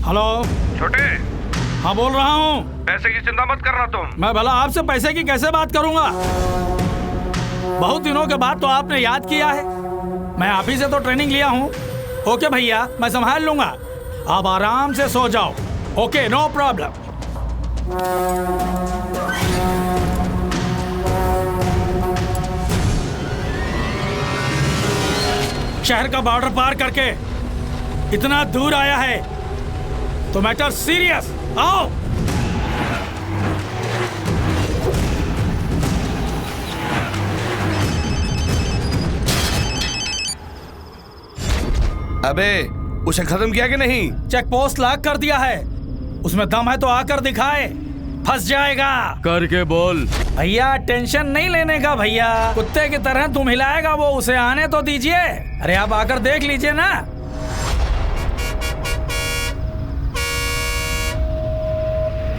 Hello छोटे, हाँ बोल रहा हूँ। पैसे की चिंता मत करना तुम। मैं भला आपसे पैसे की कैसे बात करूंगा? बहुत दिनों के बाद तो आपने याद किया है। मैं आप ही से तो ट्रेनिंग लिया हूँ। ओके भैया, मैं संभाल लूंगा। आप आराम से सो जाओ। Okay, no problem. शहर का बॉर्डर पार करके इतना दूर आया है तो मैटर सीरियस। आओ। अबे, उसे खत्म किया कि नहीं? चेक पोस्ट लॉक कर दिया है। उसमें दम है तो आकर दिखाए। फंस जाएगा। करके बोल। भैया टेंशन नहीं लेने का भैया, कुत्ते की तरह तुम हिलाएगा वो, उसे आने तो दीजिए। अरे आप आकर देख लीजिए ना।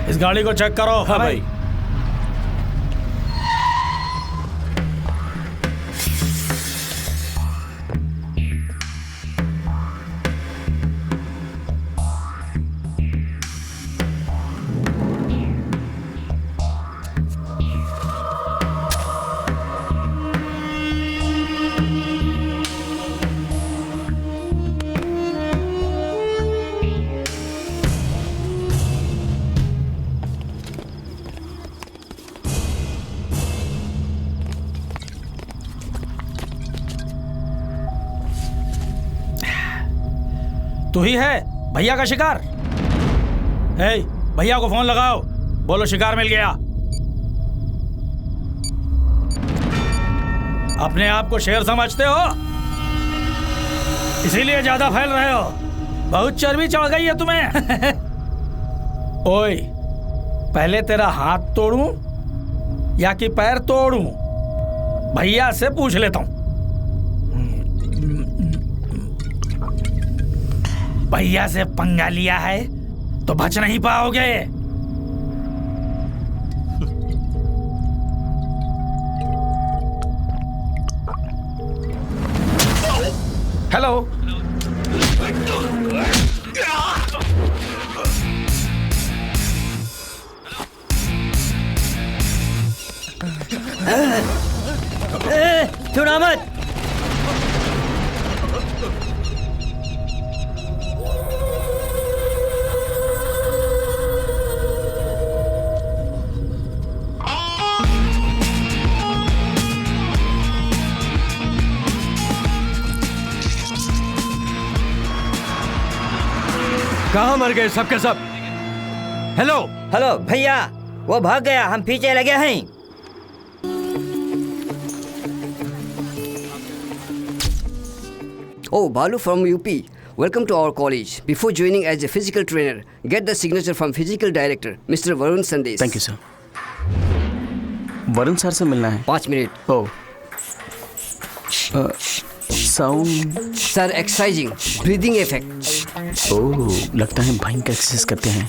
इस गाड़ी को चेक करो। हाँ भाई। तू ही है भैया का शिकार? हे, भैया को फोन लगाओ, बोलो शिकार मिल गया। अपने आप को शेर समझते हो, इसीलिए ज्यादा फैल रहे हो। बहुत चर्बी चढ़ गई है तुम्हें। ओए, पहले तेरा हाथ तोड़ूं या कि पैर तोड़ूं? भैया से पूछ लेता हूं। भैया से पंगा लिया है तो बच नहीं पाओगे। हेलो। छुड़ा मत। कहाँ मर गए सबके सब? हेलो हेलो भैया, वो भाग गया, हम पीछे लगे हैं। Oh, Balu from UP. Welcome to our college. Before joining as a physical trainer, get the signature from physical director, Mr. Varun Sandesh. Thank you sir. Varun sir से मिलना है। 5 मिनट। Oh sound Sir, exercising, breathing effect. Oh, लगता है भयंकर exercise करते हैं।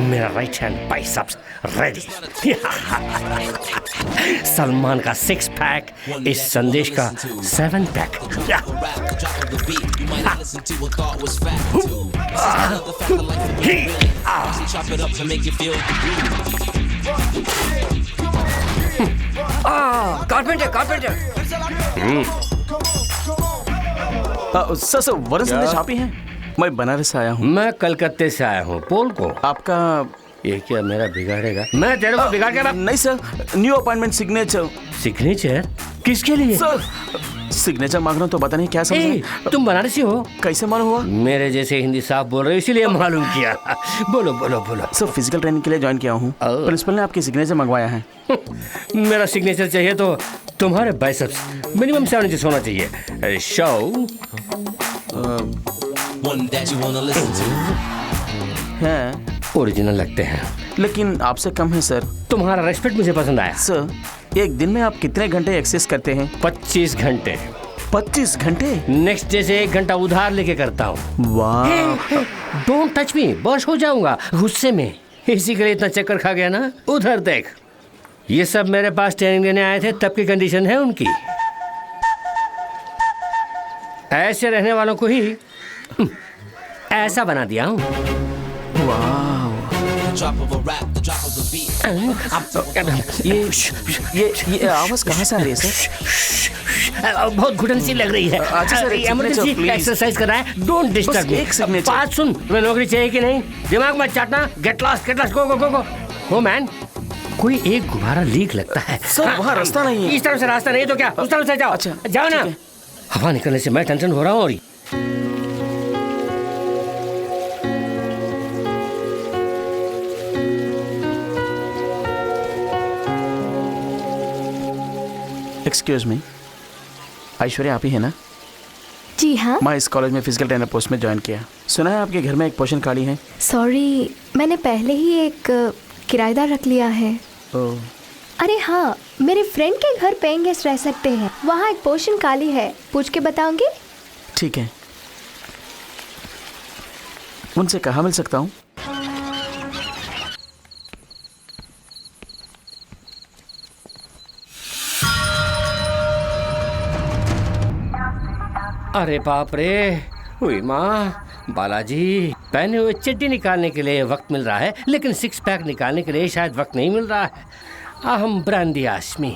मेरा right hand biceps ready. Salman का 6 पैक, इस संदेश का 7 पैक। Carpenter. सर वरुण संदेश आप ही हैं? मैं बनारस से आया हूँ। मैं कलकत्ते से आया हूँ। पोल को आपका ये क्या मेरा बिगाड़ेगा? मैं तेरे को बिगाड़ के नहीं sir, new appointment signature. Signature किसके लिए? सर सिग्नेचर मांग रहा हूँ तो पता नहीं क्या समझे। तुम बनारसी हो? कैसे मालूम हुआ? मेरे जैसे हिंदी साफ बोल रहे हो इसीलिए मालूम किया। बोलो बोलो बोलो। सर फिजिकल ट्रेनिंग के लिए ज्वाइन किया हूँ। प्रिंसिपल ने आपकी सिग्नेचर मंगवाया है। मेरा सिग्नेचर चाहिए तो तुम्हारे बाइसेप्स मिनिमम 7 इंच होना चाहिए। शो है ओरिजिनल लगते हैं लेकिन आपसे कम है सर। तुम्हारा रेस्पेक्ट मुझे पसंद आया। सर एक दिन में आप कितने घंटे एक्सरसाइज करते हैं? 25 घंटे। 25 घंटे? नेक्स्ट डे से 1 घंटा उधार लेके करता हूँ। वाह। डोंट टच मी, बॉश हो जाऊंगा गुस्से में। इसी के लिए इतना चक्कर खा गया ना। उधर देख, ये सब मेरे पास ट्रेनिंग लेने आए थे, तब की कंडीशन है उनकी। ऐसे रहने वालों को ही ऐसा बना दिया हूँ। ये आवाज कहाँ से आ रही है सर? बहुत घुटन सी लग रही है। अच्छा सर, एक इमरजेंसी signature, please. एक्सरसाइज कर रहा है। Don't disturb me. एक signature. बात सुन, तुम्हें नौकरी चाहिए कि नहीं? दिमाग मत चाटना। गेट लॉस्ट, गो गो गो गो। हो मैन, कोई एक गुब्बारा लीक लगता है। सर, वहाँ रास्ता नहीं है। इस तरफ से रास्ता नहीं है तो क्या, उस तरफ से जाओ। अच्छा, जाओ ना। ठीक है। हवा निकलने से मैं टेंशन हो रहा हूँ। और एक्सक्यूज मी, ऐश्वर्या आप ही है ना? जी हाँ। मैं इस कॉलेज में फिजिकल ट्रेनर पोस्ट में ज्वाइन किया। सुना है आपके घर में एक पोजीशन खाली है। सॉरी, मैंने पहले ही एक किराएदार रख लिया है। ओह, अरे हाँ, मेरे फ्रेंड के घर पेइंग गेस्ट रह सकते हैं। वहाँ एक पोर्शन खाली है, पूछ के बताऊंगी। ठीक है। उनसे कहाँ मिल सकता हूँ? अरे बाप रे, हुई माँ, बालाजी, पहने हुए चड्डी निकालने के लिए वक्त मिल रहा है, लेकिन सिक्स पैक निकालने के लिए शायद वक्त नहीं मिल रहा है। अहम ब्रांडी आशमी।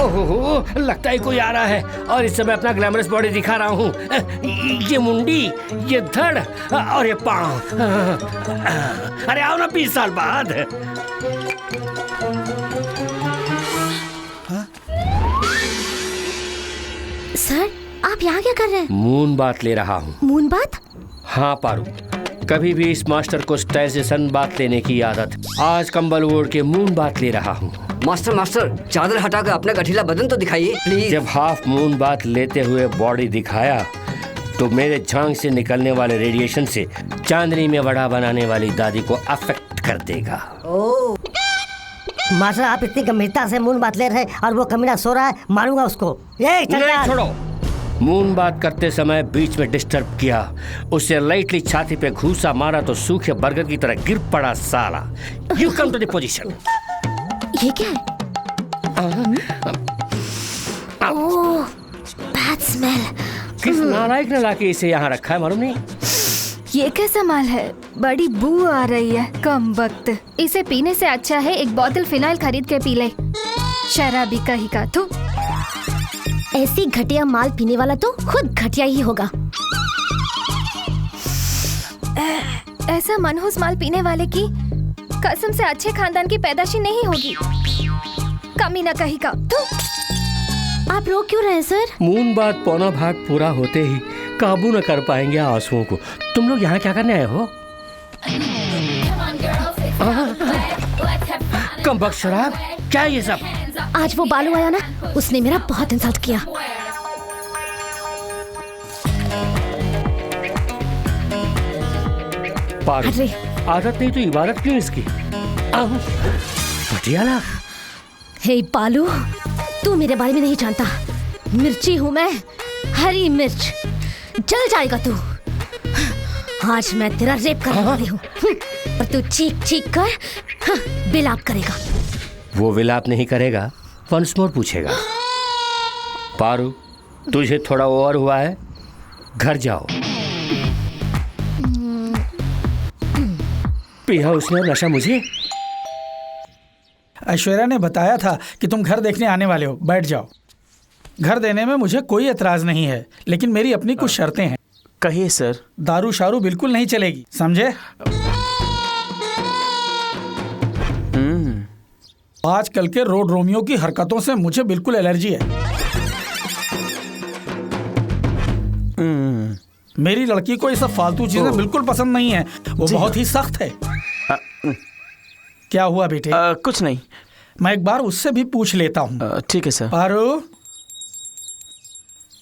ओहो, लगता है कोई आ रहा है और इस समय अपना ग्लैमरस बॉडी दिखा रहा हूँ। ये मुंडी, ये धड़ और ये पाँव। अरे आओ ना 20 साल बाद। सर, आप यहाँ क्या कर रहे हैं? मून बात ले रहा हूँ। मून बात? हाँ पारू, कभी भी इस मास्टर को स्टाइल से सन बात लेने की आदत। आज कंबल ओढ़ के मून बात ले रहा हूँ। मास्टर, चादर हटाकर अपना गठीला बदन तो दिखाइए प्लीज। जब हाफ मून बात लेते हुए बॉडी दिखाया तो मेरे झांग से निकलने वाले रेडिएशन से चांदनी में वड़ा बनाने वाली दादी को अफेक्ट कर देगा। मास्टर, आप इतनी गंभीरता से मून बात ले रहे हैं और वो कमीना सो रहा है, मारूंगा उसको। ये नहीं, छोड़ो। मून बात करते समय बीच में डिस्टर्ब किया, उसे लाइटली छाती पे घूसा मारा तो सूखे बर्गर की तरह गिर पड़ा साला। You come to the position. ये क्या है? Oh, bad smell. किस नालायक ने लाके इसे यहाँ रखा है मालूम नहीं? ये कैसा माल है? बड़ी बू आ रही है, कम वक्त। इसे पीने से अच्छा है एक बोतल फिनाइल खरीद के पी ले। शराबी कहीं का। थू, ऐसी घटिया माल पीने वाला तो खुद घटिया ही होगा। ऐसा मनहूस माल पीने वाले की कसम से अच्छे खानदान की पैदाशी नहीं होगी। कमीना कहीं का। थू। आप रो क्यों रहे सर? मून बात पौना भाग पूरा होते ही काबू न कर पाएंगे आंसुओं को। तुम लोग यहाँ क्या करने आए हो? कम बख्श शराब, क्या ये सब? आज वो बालू आया ना, उसने मेरा बहुत इंसल्ट किया। पागल, अरे। आदत नहीं तो इबादत क्यों इसकी? पटियाला। हे बालू, तू मेरे बारे में नहीं जानता। मिर्ची हूँ मैं, हरी मिर्च। जल जाएगा तू। आज मैं तेरा रेप करने वाली हूँ और तू चीख चीख कर विलाप करेगा। वो विलाप नहीं करेगा, वंस मोर पूछेगा। पारू, तुझे थोड़ा ओवर हुआ है, घर जाओ। पिया उसने और नशा मुझे। ऐश्वर्या ने बताया था कि तुम घर देखने आने वाले हो। बैठ जाओ। घर देने में मुझे कोई एतराज नहीं है, लेकिन मेरी अपनी कुछ शर्तें हैं। कहिए सर। दारू शारू बिल्कुल नहीं चलेगी, समझे? आजकल के रोड रोमियो की हरकतों से मुझे बिल्कुल एलर्जी है। मेरी लड़की को ये सब फालतू चीजें बिल्कुल पसंद नहीं है। वो बहुत ही सख्त है। क्या हुआ बेटे? कुछ नहीं। मैं एक बार उससे भी पूछ लेता हूँ। ठीक है सर। पारो,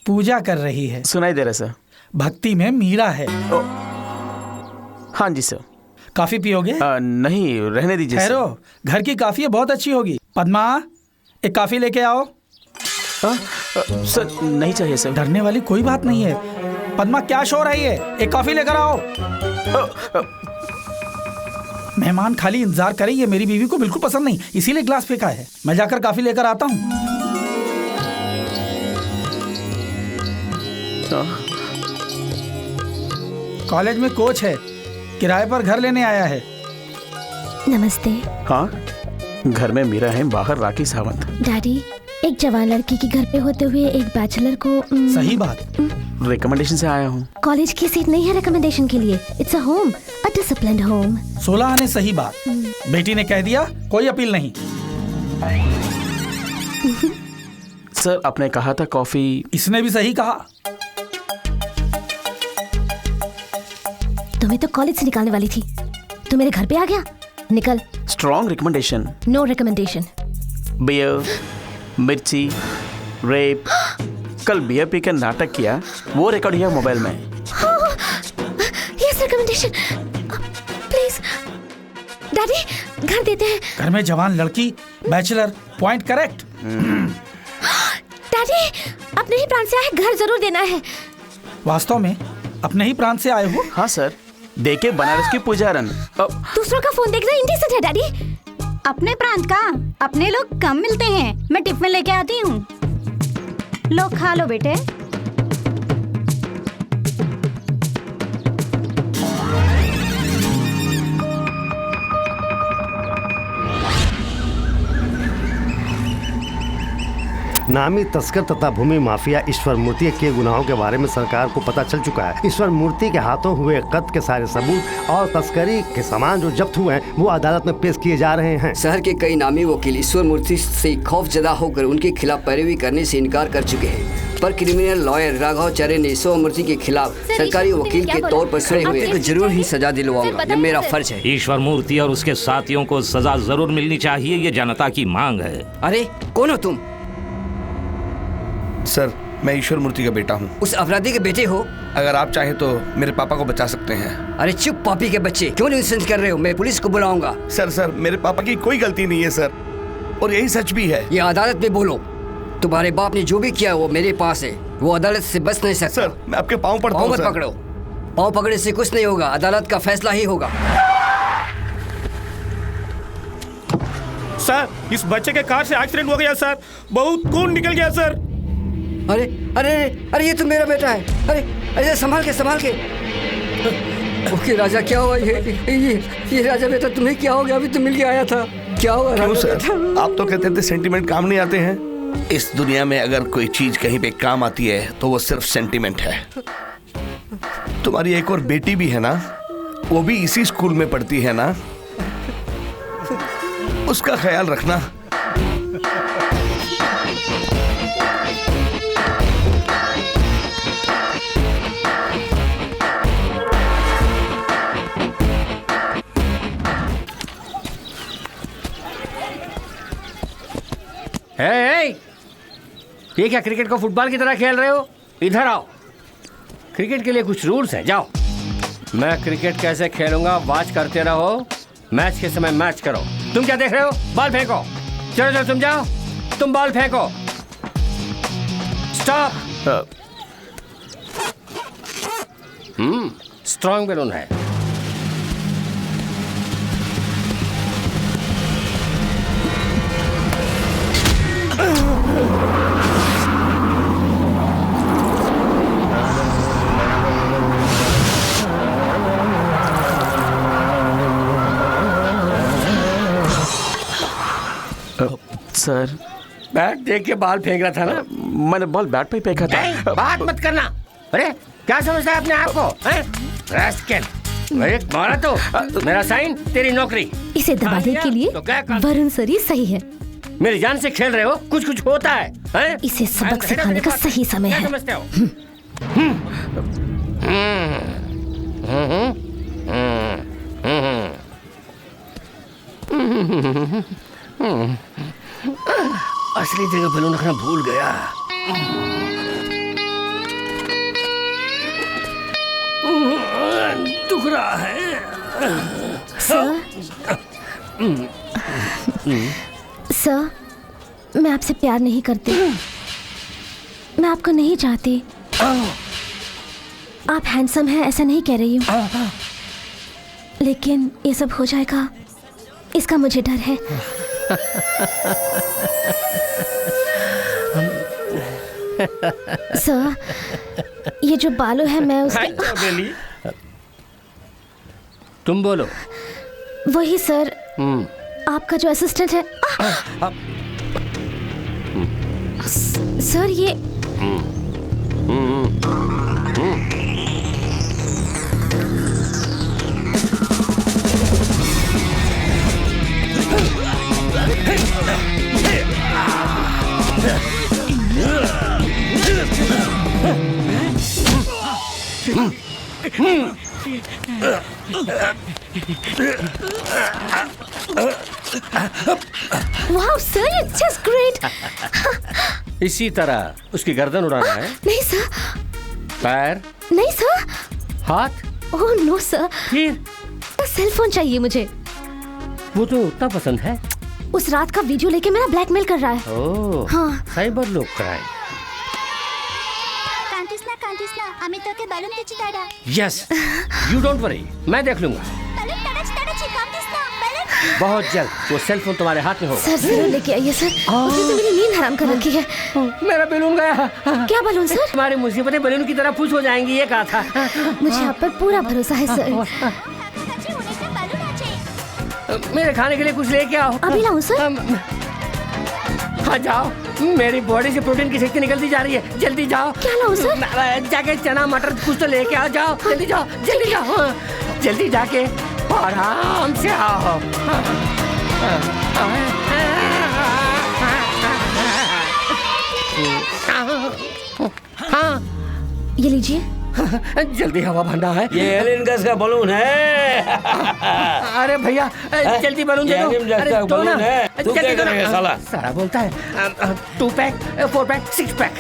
पूजा कर रही है। सुनाई दे रहा सर। भक्ति में मीरा है। हाँ जी सर। काफी पियोगे? नहीं, रहने दीजिए। ठहरो, घर की काफी बहुत अच्छी होगी। पद्मा, एक काफी लेके आओ। सर नहीं चाहिए सर। डरने वाली कोई बात नहीं है। पद्मा, क्या शोर है ये? एक कॉफी लेकर आओ। मेहमान खाली इंतजार करें, ये मेरी बीवी को बिल्कुल पसंद नहीं, इसीलिए ग्लास फेंका है। मैं जाकर कॉफी लेकर आता हूँ। कॉलेज में कोच है, किराए पर घर लेने आया है। नमस्ते हाँ, घर में मीरा है, बाहर राखी सावंत। डैडी, एक जवान लड़की के घर पे होते हुए एक बैचलर को सही बात। रिकमेंडेशन से आया हूँ। कॉलेज की सीट नहीं है रिकमेंडेशन के लिए। It's a home, a disciplined home. 16 आने सही बात। बेटी ने कह दिया, कोई अपील नहीं। सर, आपने कहा था कॉफी। इसने भी सही कहा। तुम्हें तो कॉलेज से निकालने वाली थी, तू मेरे घर पे आ गया। निकल। Strong recommendation. No recommendation. Beer, मिर्ची, रेप। कल बियर पी के नाटक किया, वो रिकॉर्ड किया मोबाइल में। Yes recommendation. प्लीज डैडी, घर देते हैं। घर में जवान लड़की, बैचलर, पॉइंट करेक्ट। डैडी, अपने ही प्राण से आए, घर जरूर देना है। वास्तव में अपने ही प्राण से आए हो? हाँ सर, देखे बनारस की पुजारन। दूसरों का फोन देखना इंडिसेंट है डैडी। अपने प्रांत का अपने लोग कम मिलते हैं। मैं टिफिन लेके आती हूँ, लो खा लो बेटे। नामी तस्कर तथा भूमि माफिया ईश्वर मूर्ति के गुनाहों के बारे में सरकार को पता चल चुका है। ईश्वर मूर्ति के हाथों हुए कत्ल के सारे सबूत और तस्करी के सामान जो जब्त हुए हैं वो अदालत में पेश किए जा रहे हैं। शहर के कई नामी वकील ईश्वर मूर्ति से खौफजदा होकर उनके खिलाफ पैरवी करने से इनकार कर चुके हैं, पर क्रिमिनल लॉयर राघवाचार्य ने ईश्वर मूर्ति के खिलाफ सरकारी वकील के तौर पर खड़े हुए तो जरूर ही सजा दिलवाऊंगा। ये मेरा फर्ज है। ईश्वर मूर्ति और उसके साथियों को सजा जरूर मिलनी चाहिए, ये जनता की मांग है। अरे कौन हो तुम? सर, मैं ईश्वर मूर्ति का बेटा हूँ। उस अपराधी के बेटे हो? अगर आप चाहें तो मेरे पापा को बचा सकते हैं। अरे चुप पापी के बच्चे, क्यों न्यूसेंस कर रहे हो? मैं पुलिस को बुलाऊंगा। सर, मेरे पापा की कोई गलती नहीं है सर, और यही सच भी है। ये अदालत में बोलो। तुम्हारे बाप ने जो भी किया वो मेरे पास है, वो अदालत से बच नहीं सकता। सर, मैं आपके पाँव पड़ता हूँ। पाँव मत पकड़ो, पाँव पकड़ने से कुछ नहीं होगा, अदालत का फैसला ही होगा। सर, इस बच्चे के कार से एक्सीडेंट हो गया सर, बहुत खून निकल गया सर। अरे अरे अरे, ये तो मेरा बेटा है। अरे अरे, संभाल के। ओके राजा, क्या हुआ? ये राजा बेटा, तुम्हें क्या हो गया? अभी तो मिल के आया था, क्या हुआ? क्यों सर, आप तो कहते थे सेंटीमेंट काम नहीं आते हैं। इस दुनिया में अगर कोई चीज कहीं पे काम आती है तो वो सिर्फ सेंटीमेंट है। तुम्हारी एक और बेटी भी है ना, वो भी इसी स्कूल में पढ़ती है ना, उसका ख्याल रखना। ये क्या क्रिकेट को फुटबॉल की तरह खेल रहे हो? इधर आओ। क्रिकेट के लिए कुछ रूल्स हैं, जाओ। मैं क्रिकेट कैसे खेलूंगा वॉच करते रहो, मैच के समय मैच करो। तुम क्या देख रहे हो? बॉल फेंको। चलो तुम जाओ, तुम बॉल फेंको। स्टॉप। स्ट्रॉन्ग बैलून है। सर, बैट देख के बॉल फेंक रहा था ना? मैंने बॉल बैट पे फेंका था। बात मत करना। अरे क्या समझता है अपने आप को? रास्केल, मारा तो मेरा साइन, तेरी नौकरी। इसे दबाने के लिए वरुण सर ही सही है। मेरी जान से खेल रहे हो, कुछ होता है? इसे सबक सिखाने का सही समय है। समझते हो? असली जगह बैलून रखना भूल गया। दुख रहा है। सर, मैं आपसे प्यार नहीं करती, मैं आपको नहीं चाहती। आप हैंडसम हैं ऐसा नहीं कह रही हूँ, लेकिन ये सब हो जाएगा इसका मुझे डर है। सर, ये जो बालू है मैं उसके तुम बोलो। वही सर, आपका जो असिस्टेंट है। सर ये वाह सर, इट्स जस्ट ग्रेट। इसी तरह उसकी गर्दन उड़ाना है। नहीं सर। पैर? नहीं सर। हाथ? Oh no sir. फिर? सेल फोन चाहिए मुझे। वो तो उतना पसंद है। उस रात का वीडियो लेके मेरा ब्लैकमेल कर रहा है। ओह हाँ। साइबर लोग क्राइम। আমি তোকে বেলুন দিচ্ছি দাদা। यस यू डोंट वरी, मैं देख लूंगा। बहुत जल्द वो सेल फोन तुम्हारे हाथ में होगा। सर जरूर लेके आइए सर, उसने तो मेरी नींद हराम कर रखी है। मेरा बैलून गया। क्या बैलून सर? तुम्हारी मुसीबतें बैलून की तरह फूस हो जाएंगी, ये कहा था। मुझे आप पर पूरा भरोसा है सर। मेरे खाने के लिए कुछ लेके आओ। अभी लाऊं सर? हाँ जाओ, मेरी बॉडी से प्रोटीन की शक्ति निकलती जा रही है, जल्दी जाओ। क्या लाऊं सर? जाके चना मटर कुछ तो लेके आओ, जाओ जल्दी जाओ, जल्दी जाओ, जल्दी जाके आराम से आओ। हाँ ये लीजिए। जल्दी हवा भरना है। ये एलियन गैस का बलून है। अरे भैया जल्दी बलून दे दो। अरे तो ना, तू क्या करेगा साला? साला बोलता है 2 pack 4 pack 6 pack.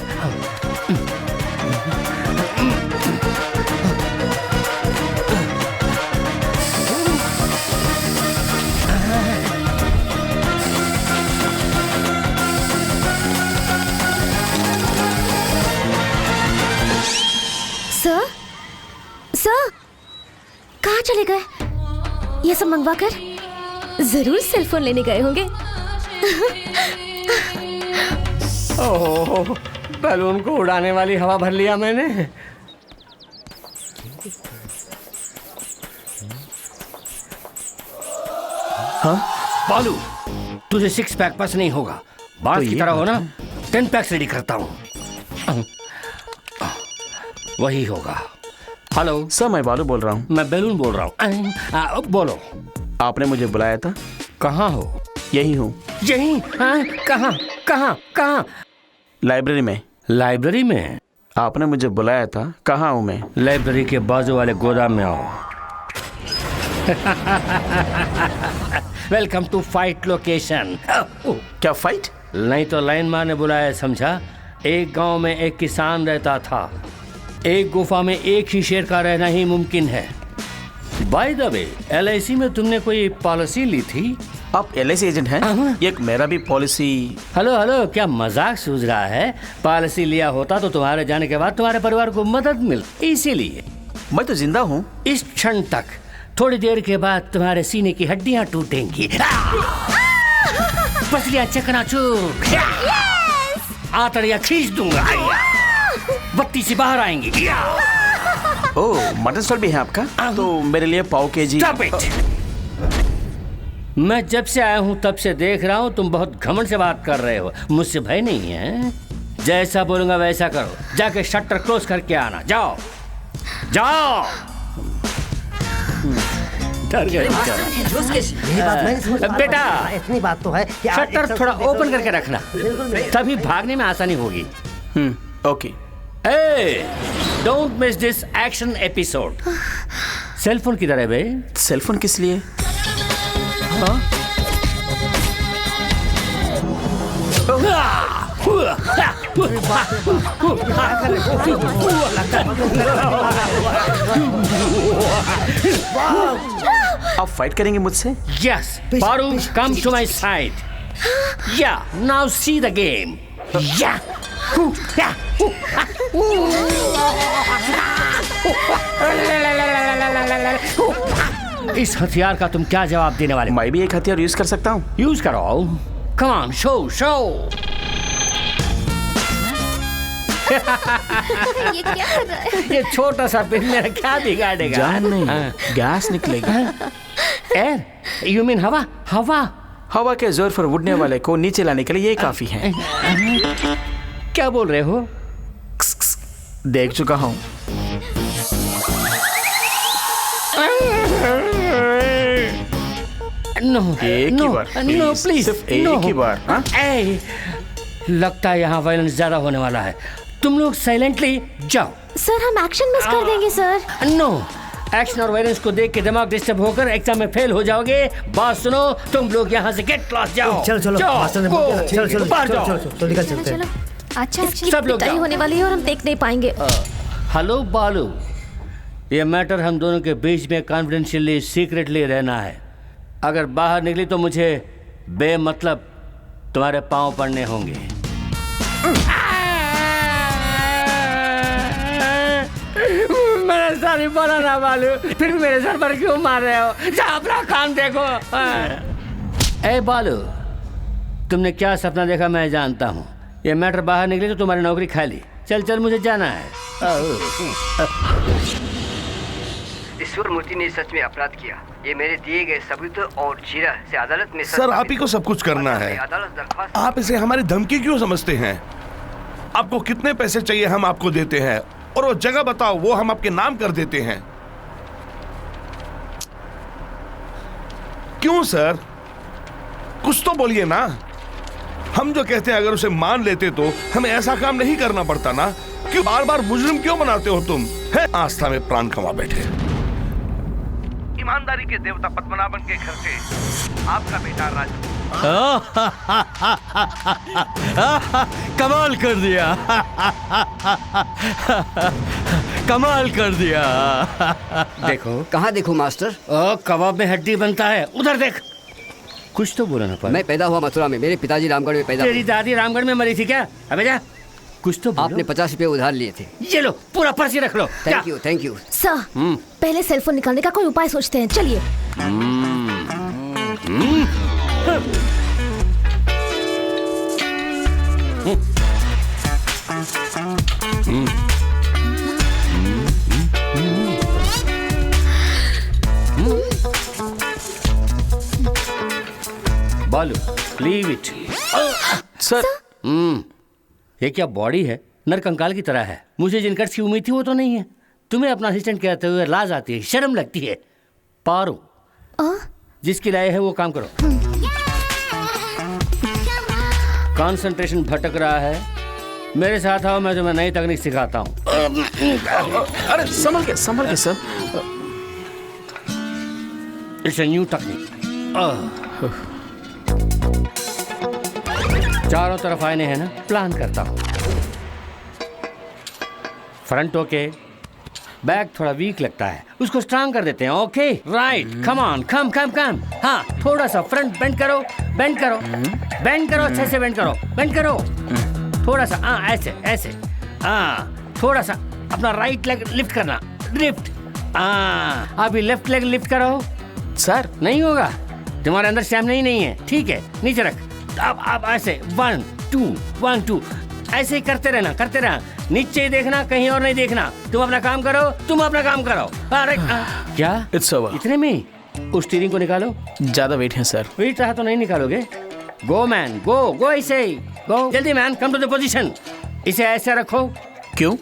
Sir sir कहाँ चले गए? ये सब मंगवा कर जरूर सेल फोन लेने गए होंगे। ओह, बैलून को उड़ाने वाली हवा भर लिया मैंने। हाँ बालू, तुझे 6 पैक पास नहीं होगा। बात की तरह हो ना, 10 पैक्स रेडी करता हूँ। वही होगा। हेलो सर, मैं बालू बोल रहा हूँ। मैं बैलून बोल रहा हूँ। बोलो। आपने मुझे बुलाया था। कहाँ हो? यही हूँ। यही? कहाँ कहाँ कहाँ? लाइब्रेरी में। लाइब्रेरी में? आपने मुझे बुलाया था। कहाँ हूँ मैं? लाइब्रेरी के बाजू वाले गोदाम में आओ। Welcome to fight location. क्या फाइट? नहीं तो लाइन मार ने बुलाया, समझा? एक गांव में एक किसान रहता था। एक गुफा में एक ही शेर का रहना ही मुमकिन है। बाय द वे, LIC में तुमने कोई पॉलिसी ली थी? आप LIC एजेंट हैं? एक मेरा भी पॉलिसी। हेलो हेलो, क्या मजाक सूझ रहा है? पॉलिसी लिया होता तो तुम्हारे जाने के बाद तुम्हारे परिवार को मदद मिलती, इसीलिए। मैं तो जिंदा हूँ। इस क्षण तक। थोड़ी देर के बाद तुम्हारे सीने की हड्डियां टूटेंगी, पसलियां चकनाचूर, आंतड़ियां खींच दूंगा, बत्ती से बाहर आएंगी। ओह, मटन स्टॉल भी है आपका? तो मेरे लिए पाव केजी। Stop it! मैं जब से आया हूँ तब से देख रहा हूँ तुम बहुत घमंड से बात कर रहे हो। मुझसे भय नहीं है। जैसा बोलूंगा वैसा करो। जाके शटर क्लोज करके आना। जाओ जाओ। डर गए बेटा। इतनी बात तो है कि शटर थोड़ा ओपन करके रखना, तभी भागने में आसानी होगी। Okay. Don't miss this action episode. Cell phone किधर है बे? सेल फोन किस लिए? हाँ? आप फाइट करेंगे मुझसे? Yes Paru, come to my side. Ya now see the game. या इस हथियार का तुम क्या जवाब देने वाले? मैं भी एक हथियार यूज कर सकता हूँ। यूज करो। Come on, show show. ये क्या कर रहा है? ये छोटा सा पिन मेरा क्या बिगाड़ेगा? जान नहीं, गैस निकलेगा। एयर, यू मीन हवा? हवा हवा के जोर पर उड़ने वाले को नीचे लाने के लिए ये काफी है। क्या बोल रहे हो? देख चुका हूँ। नो, एक ही बार, नो प्लीज, सिर्फ एक ही बार। हाँ? लगता है यहाँ वायलेंस ज्यादा होने वाला है। तुम लोग साइलेंटली जाओ। सर हम एक्शन मिस कर देंगे सर। नो, एक्शन और वायलेंस को देख के दिमाग डिस्टर्ब होकर एग्जाम में फेल हो जाओगे। बात सुनो, तुम लोग यहाँ से गेट क्लास जाओ। चलो चलो मास्टर ने बोल दिया। चलो चलो बाहर जाओ। चलो निकल चलते हैं। अच्छा सब लोग पिटाई होने वाली है और हम देख नहीं पाएंगे। हेलो बालू, ये मैटर हम दोनों के बीच में कॉन्फिडेंशियली सीक्रेटली रहना है। अगर बाहर निकली तो मुझे बेमतलब तुम्हारे पांव पड़ने होंगे। मेरे सर ही बोला ना बालू, फिर भी मेरे सर पर क्यों मार रहे हो? जाओ अपना काम देखो। ए बालू, तुमने क्या सपना देखा मैं जानता हूँ। ये मैटर बाहर निकली तो तुम्हारी नौकरी खाली। चल चल मुझे जाना है। ईश्वर मूर्ति ने सच में अपराध किया। ये मेरे दिए गए सबूत और जीरा से अदालत में सर आप ही को सब कुछ करना है। आप इसे हमारी धमकी क्यों समझते हैं? आपको कितने पैसे चाहिए हम आपको देते हैं, और वो जगह बताओ वो हम आपके नाम कर देते हैं। क्यों सर, कुछ तो बोलिए ना। हम जो कहते हैं अगर उसे मान लेते तो हमें ऐसा काम नहीं करना पड़ता ना। क्यों बार बार मुजरिम क्यों बनाते हो तुम? है आस्था में प्राण कमा बैठे। ईमानदारी के देवता पद्मनाभन के घर से आपका बेटा राजू। कमाल कर दिया। कमाल कर दिया। देखो कहाँ देखो मास्टर? कबाब में हड्डी बनता है, उधर देख। कुछ तो बोला ना। मैं पैदा हुआ मथुरा में, मेरे पिताजी रामगढ़ में पैदा हुए। तेरी दादी रामगढ़ में मरी थी क्या? अबे जा, कुछ तो आपने 50 रुपए उधार लिए थे। ये लो, पूरा पर्ची रख लो। Thank you thank you. Sir पहले सेलफोन निकालने का कोई उपाय सोचते हैं। चलिए। बालू, लीव इट। सर ये क्या बॉडी है? नरकंकाल की तरह है। मुझे जिन कट्स की उम्मीद थी वो तो नहीं है। तुम्हें अपना असिस्टेंट कहते हुए लाज आती है, शर्म लगती है। पारो, जिसकी लाए है वो काम करो। कंसंट्रेशन भटक रहा है, मेरे साथ आओ, मैं तुम्हें नई तकनीक सिखाता हूँ। अरे संभल के sir. It's a new technique. चारों तरफ आईने हैं ना, प्लान करता हूँ। फ्रंट ओके, बैक थोड़ा वीक लगता है, उसको स्ट्रांग कर देते हैं। ओके राइट, कम ऑन, कम कम कम। हाँ, थोड़ा सा फ्रंट बेंड करो, बेंड करो, बेंड करो, अच्छे से बेंड करो, बेंड करो। थोड़ा सा, हाँ ऐसे ऐसे। हाँ, थोड़ा सा अपना राइट लेग लिफ्ट करना, लिफ्ट। हाँ, अभी लेफ्ट लेग लिफ्ट करो। सर नहीं होगा, तुम्हारे अंदर स्टैमिना ही नहीं है। ठीक है, नीचे रख। अब ऐसे 1 2 1 2 ऐसे ही करते रहना, करते रहना। नीचे ही देखना, कहीं और नहीं देखना। तुम अपना काम करो, तुम अपना काम करो। अरे क्या? It's over. इतने में उस स्टीयरिंग को निकालो। ज्यादा वेट है सर। वेट रहा तो नहीं निकालोगे। गो मैन, गो गो, ऐसे ही गो। जल्दी man, come to the position. इसे ऐसे रखो। क्यों?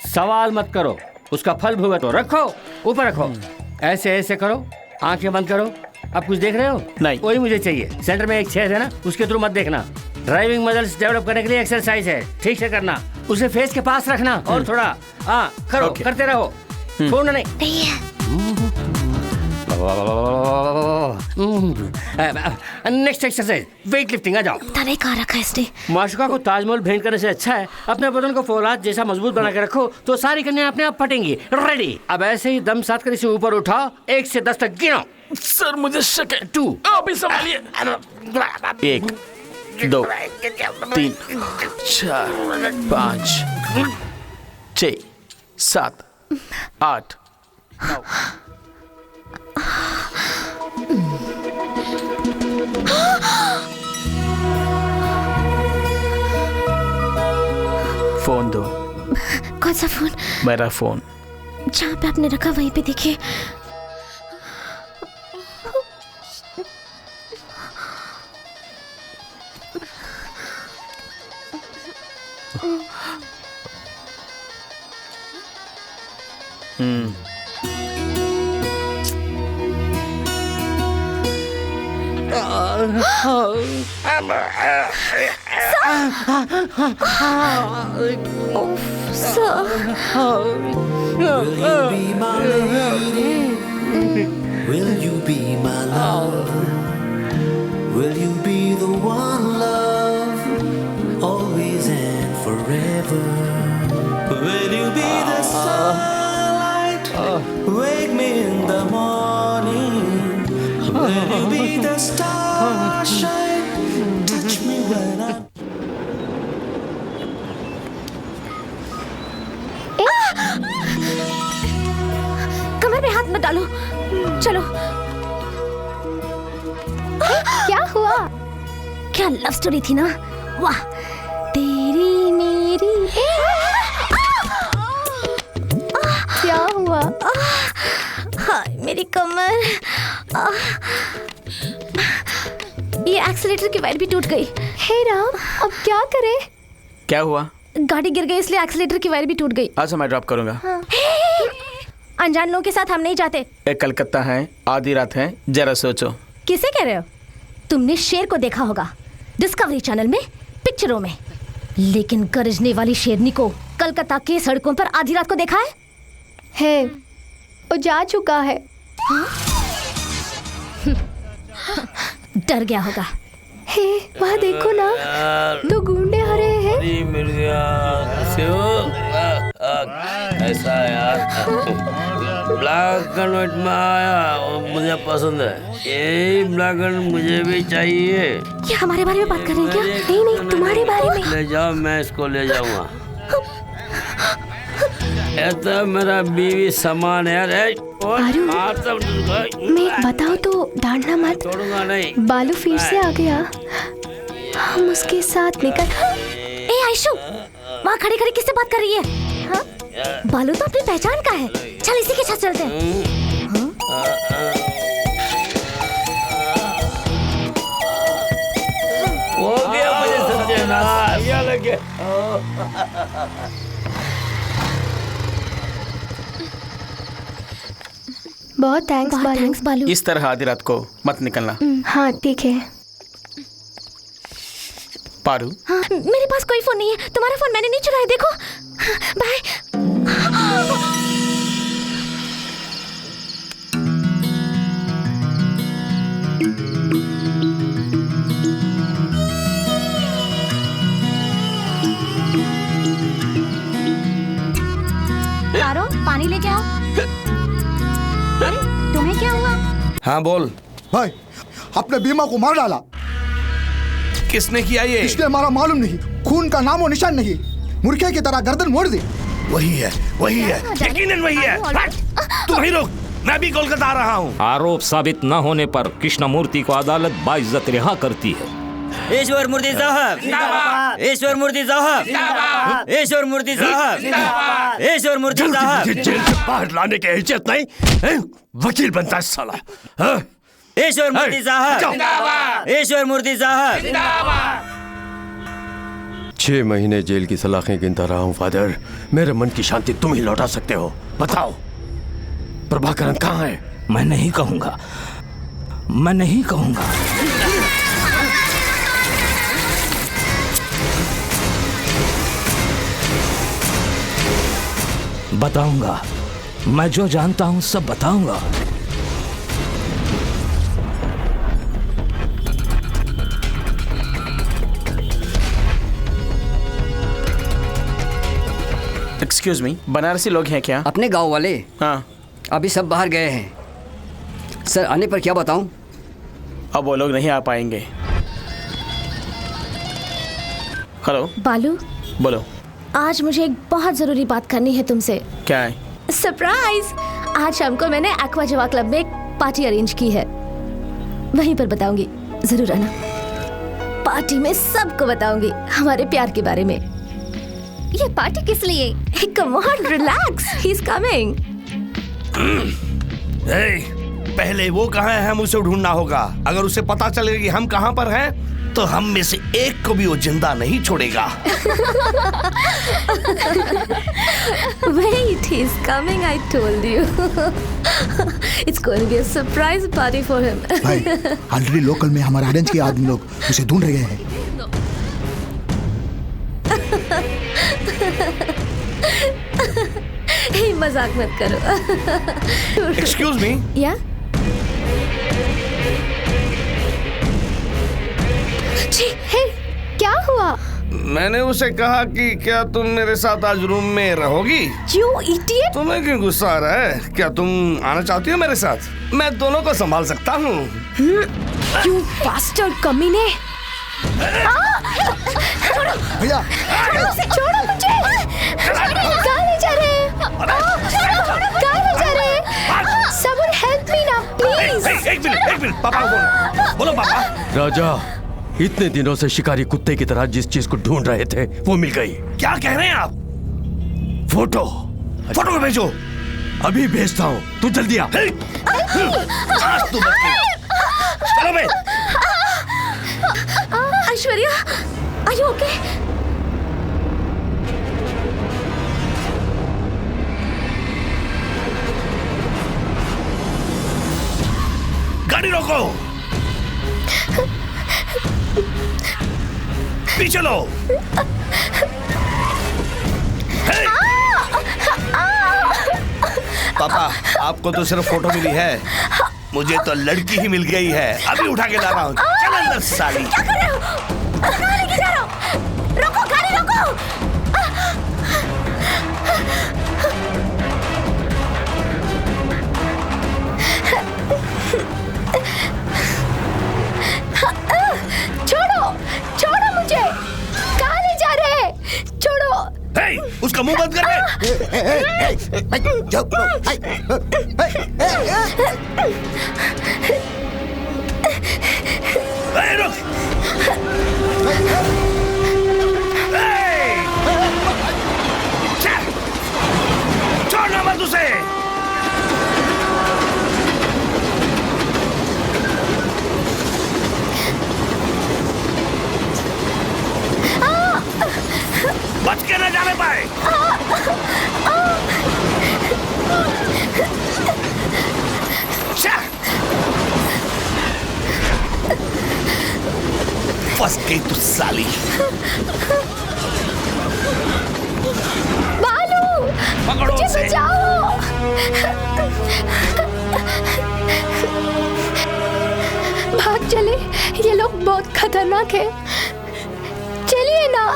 सवाल मत करो, उसका फल भुगतो। रखो, ऊपर रखो। ऐसे ऐसे करो, आंखें बंद करो। अब कुछ देख रहे हो? नहीं। वही मुझे चाहिए। सेंटर में एक छेद है ना, उसके थ्रू मत देखना। ड्राइविंग मसल्स डेवलप करने के लिए एक्सरसाइज है, ठीक से करना। उसे फेस के पास रखना और थोड़ा करो, करते रहो, छोड़ना नहीं। Next exercise weight lifting. आ जाओ। तने कहाँ रखा है इसने? माशुका को ताजमहल भेंट करने से अच्छा है अपने बदन को फौलाद जैसा मजबूत बना के रखो, तो सारी कन्या अपने आप फटेंगी। रेडी? अब ऐसे ही दम साथ कर इसे ऊपर उठाओ, 1 से 10 तक गिनो। सर मुझे शक है। 2 अभी संभालिए। 1 2 3 4 5 6 7 8 9। फोन दो। कौन सा फोन? मेरा फोन। जहाँ पे आपने रखा वहीं पे देखिए। Will you be my love? Will you be the one, love, always and forever? Will you be the sunlight, wake me in the morning? Will you be the starshine, touch me when I... कमर में हाथ मत डालो, चलो। क्या हुआ? क्या love story थी ना? वाह, तेरी मेरी। क्या हुआ? हाय मेरी कमर। ये एक्सीलेटर की वायर भी टूट गई। हे राम, अब क्या करें? क्या हुआ? गाड़ी गिर गई इसलिए एक्सीलेटर की वायर भी टूट गई। अच्छा मैं ड्रॉप करूंगा। अनजान लोगों के साथ हम नहीं जाते। एक कलकत्ता है, आधी रात है, जरा सोचो। किसे कह रहे हो? तुमने शेर को देखा होगा डिस्कवरी चैनल में, पिक्चरों में, लेकिन गरजने वाली शेरनी को कलकत्ता के सड़कों पर आधी रात को देखा है? वो जा चुका है। डर गया होगा। हे वहाँ देखो ना, दो गुंडे आ रहे हैं। ऐसा यार ब्लैक एंड व्हाइट में आया और मुझे पसंद है। यही ब्लैक एंड मुझे भी चाहिए। ये हमारे बारे में बात कर रहे हैं क्या? नहीं नहीं, तुम्हारे बारे में। ले जाओ, मैं इसको ले जाऊंगा। ऐसा मेरा बीवी समान है। मैं बताओ तो डांटना मत। छोड़ूंगा नहीं। बालू फिर से आ गया। हम उसके साथ निकल। ए आयशु, वहाँ खड़ी खड़ी किससे बात कर रही है? हाँ? बालू तो अपनी पहचान का है। चल इसी के साथ चलते हैं। हो गया मुझे सत्यानाश। लग गया। बहुत थैंक्स बालू। इस तरह आधी रात को मत निकलना। हाँ ठीक है। पारू, हाँ, मेरे पास कोई फोन नहीं है। तुम्हारा फोन मैंने नहीं चुराया, देखो। बाय। पारो, पानी लेके आओ। अरे तुम्हें क्या हुआ? हाँ बोल भाई, अपने बीमा को मार डाला। किसने किया ये? इसलिए हमारा मालूम नहीं, खून का नामो निशान नहीं, मुर्गे की तरह गर्दन मोड़ दी। वही है, यकीनन वही है। तुम ही रुक, मैं भी कोलकाता आ रहा हूँ। आरोप साबित न होने पर कृष्णमूर्ति को अदालत बाइज्जत रिहा करती है। ईश्वर मूर्ति साहब, ईश्वर मूर्ति साहब, ईश्वर मूर्ति साहब, ईश्वर मूर्ति साहब। जेल से बाहर लाने की हैसियत नहीं, वकील बनता है साला। ईश्वर मूर्ति साहब, ईश्वर मूर्ति साहब। 6 महीने जेल की सलाखें गिनता रहा हूँ फादर। मेरे मन की शांति तुम ही लौटा सकते हो। बताओ प्रभाकरन कहाँ है? मैं नहीं कहूंगा, मैं नहीं कहूंगा। बताऊंगा, मैं जो जानता हूं सब बताऊंगा। एक्सक्यूज मी, बनारसी लोग हैं क्या? अपने गांव वाले? हाँ। अभी सब बाहर गए हैं। सर आने पर क्या बताऊं? अब वो लोग नहीं आ पाएंगे। हेलो बालू, बोलो। आज मुझे एक बहुत जरूरी बात करनी है तुमसे। क्या है? सरप्राइज! आज शाम को मैंने एक्वा जवा क्लब में एक पार्टी अरेंज की है। वहीं पर बताऊंगी, जरूर आना। पार्टी में सबको बताऊंगी हमारे प्यार के बारे में। ये पार्टी किस लिए? Come on relax, he is coming. पहले वो कहाँ है हम उसे ढूंढना होगा। अगर उसे पता चलेगा कि हम कहाँ पर हैं तो हम में से एक को भी वो जिंदा नहीं छोड़ेगा। Wait, he's coming, I told you. It's going to be a surprise party for him. भाई, ऑलरेडी लोकल में हमारे ऑरेंज के आदमी लोग उसे ढूंढ रहे हैं। Hey, मजाक मत करो। Excuse me? Yeah? जी, hey, क्या हुआ? मैंने उसे कहा कि क्या तुम मेरे साथ आज रूम में रहोगी? You idiot! तुम्हें क्यों गुस्सा आ रहा है? क्या तुम आना चाहती हो मेरे साथ? मैं दोनों को संभाल सकता हूँ। You bastard कमीने! भैया, छोड़ो मुझे! कहाँ ले जा रहे हैं? कहाँ ले जा रहे हैं? Someone help me now, please! एक मिनट, पापा को बोलो पापा। राजा, इतने दिनों से शिकारी कुत्ते की तरह जिस चीज को ढूंढ रहे थे वो मिल गई। क्या कह रहे हैं आप? फोटो भेजो। अभी भेजता हूँ, तू जल्दी आ। आज तू बच गई। चलो बे। Aishwarya, are you okay? गाड़ी रोको। पीछे लो। पापा, आपको तो सिर्फ फोटो मिली है, मुझे तो लड़की ही मिल गई है। अभी उठा के ला रहा हूँ। चल अंदर साली। क्या कर रहे हो? कहाँ लेके जा रहे हो? रोको, गाड़ी रोको। छोड़ो मुझे। कहाँ ले जा रहे हैं? छोड़ो। उसका मुंह बंद कर छोड़ना मत उसे। बच के न जाने पाए। फंस गई तू साली। बालू, पकड़ो मुझे उसे। बचाओ। भाग चले, ये लोग बहुत खतरनाक है। चलिए ना।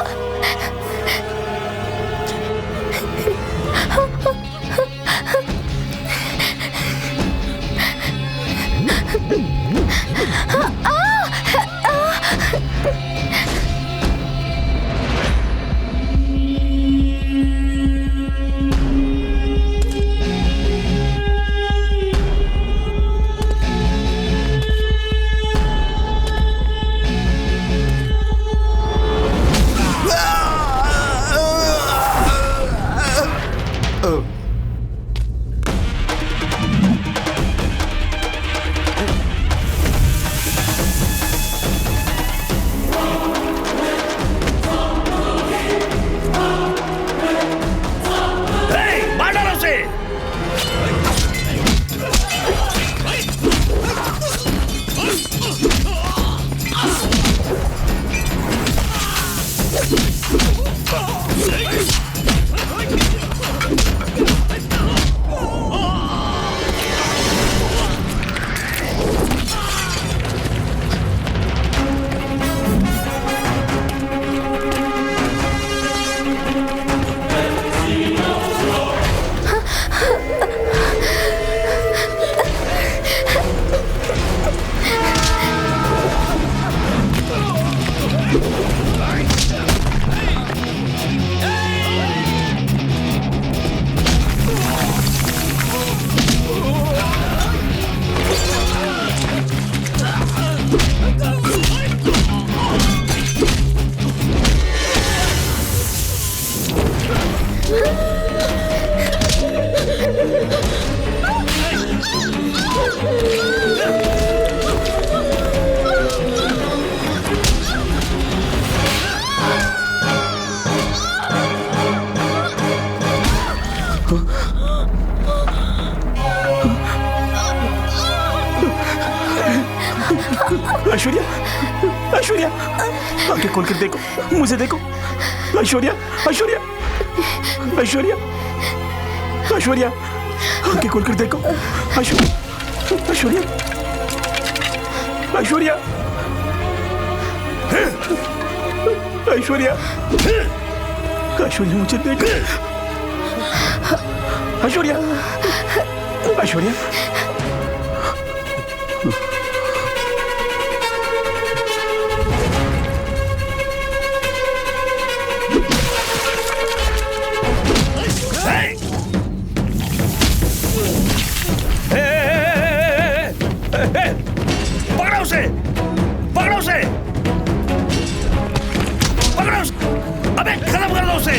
ऐश्वर्या, आंखें खोल कर देखो, मुझे देखो। ऐश्वर्या, ऐश्वर्या, ऐश्वर्या, ऐश्वर्या, आंखें खोल कर देखो। ऐश्वर्या, ऐश्वर्या, ऐश्वर्या, ऐश्वर्या, ऐश्वर्या, मुझे देखो। ऐश्वर्या, ऐश्वर्या, पकड़ो उसे, पकड़ो उसे, पकड़ो उसे, अबे खत्म कर दो उसे।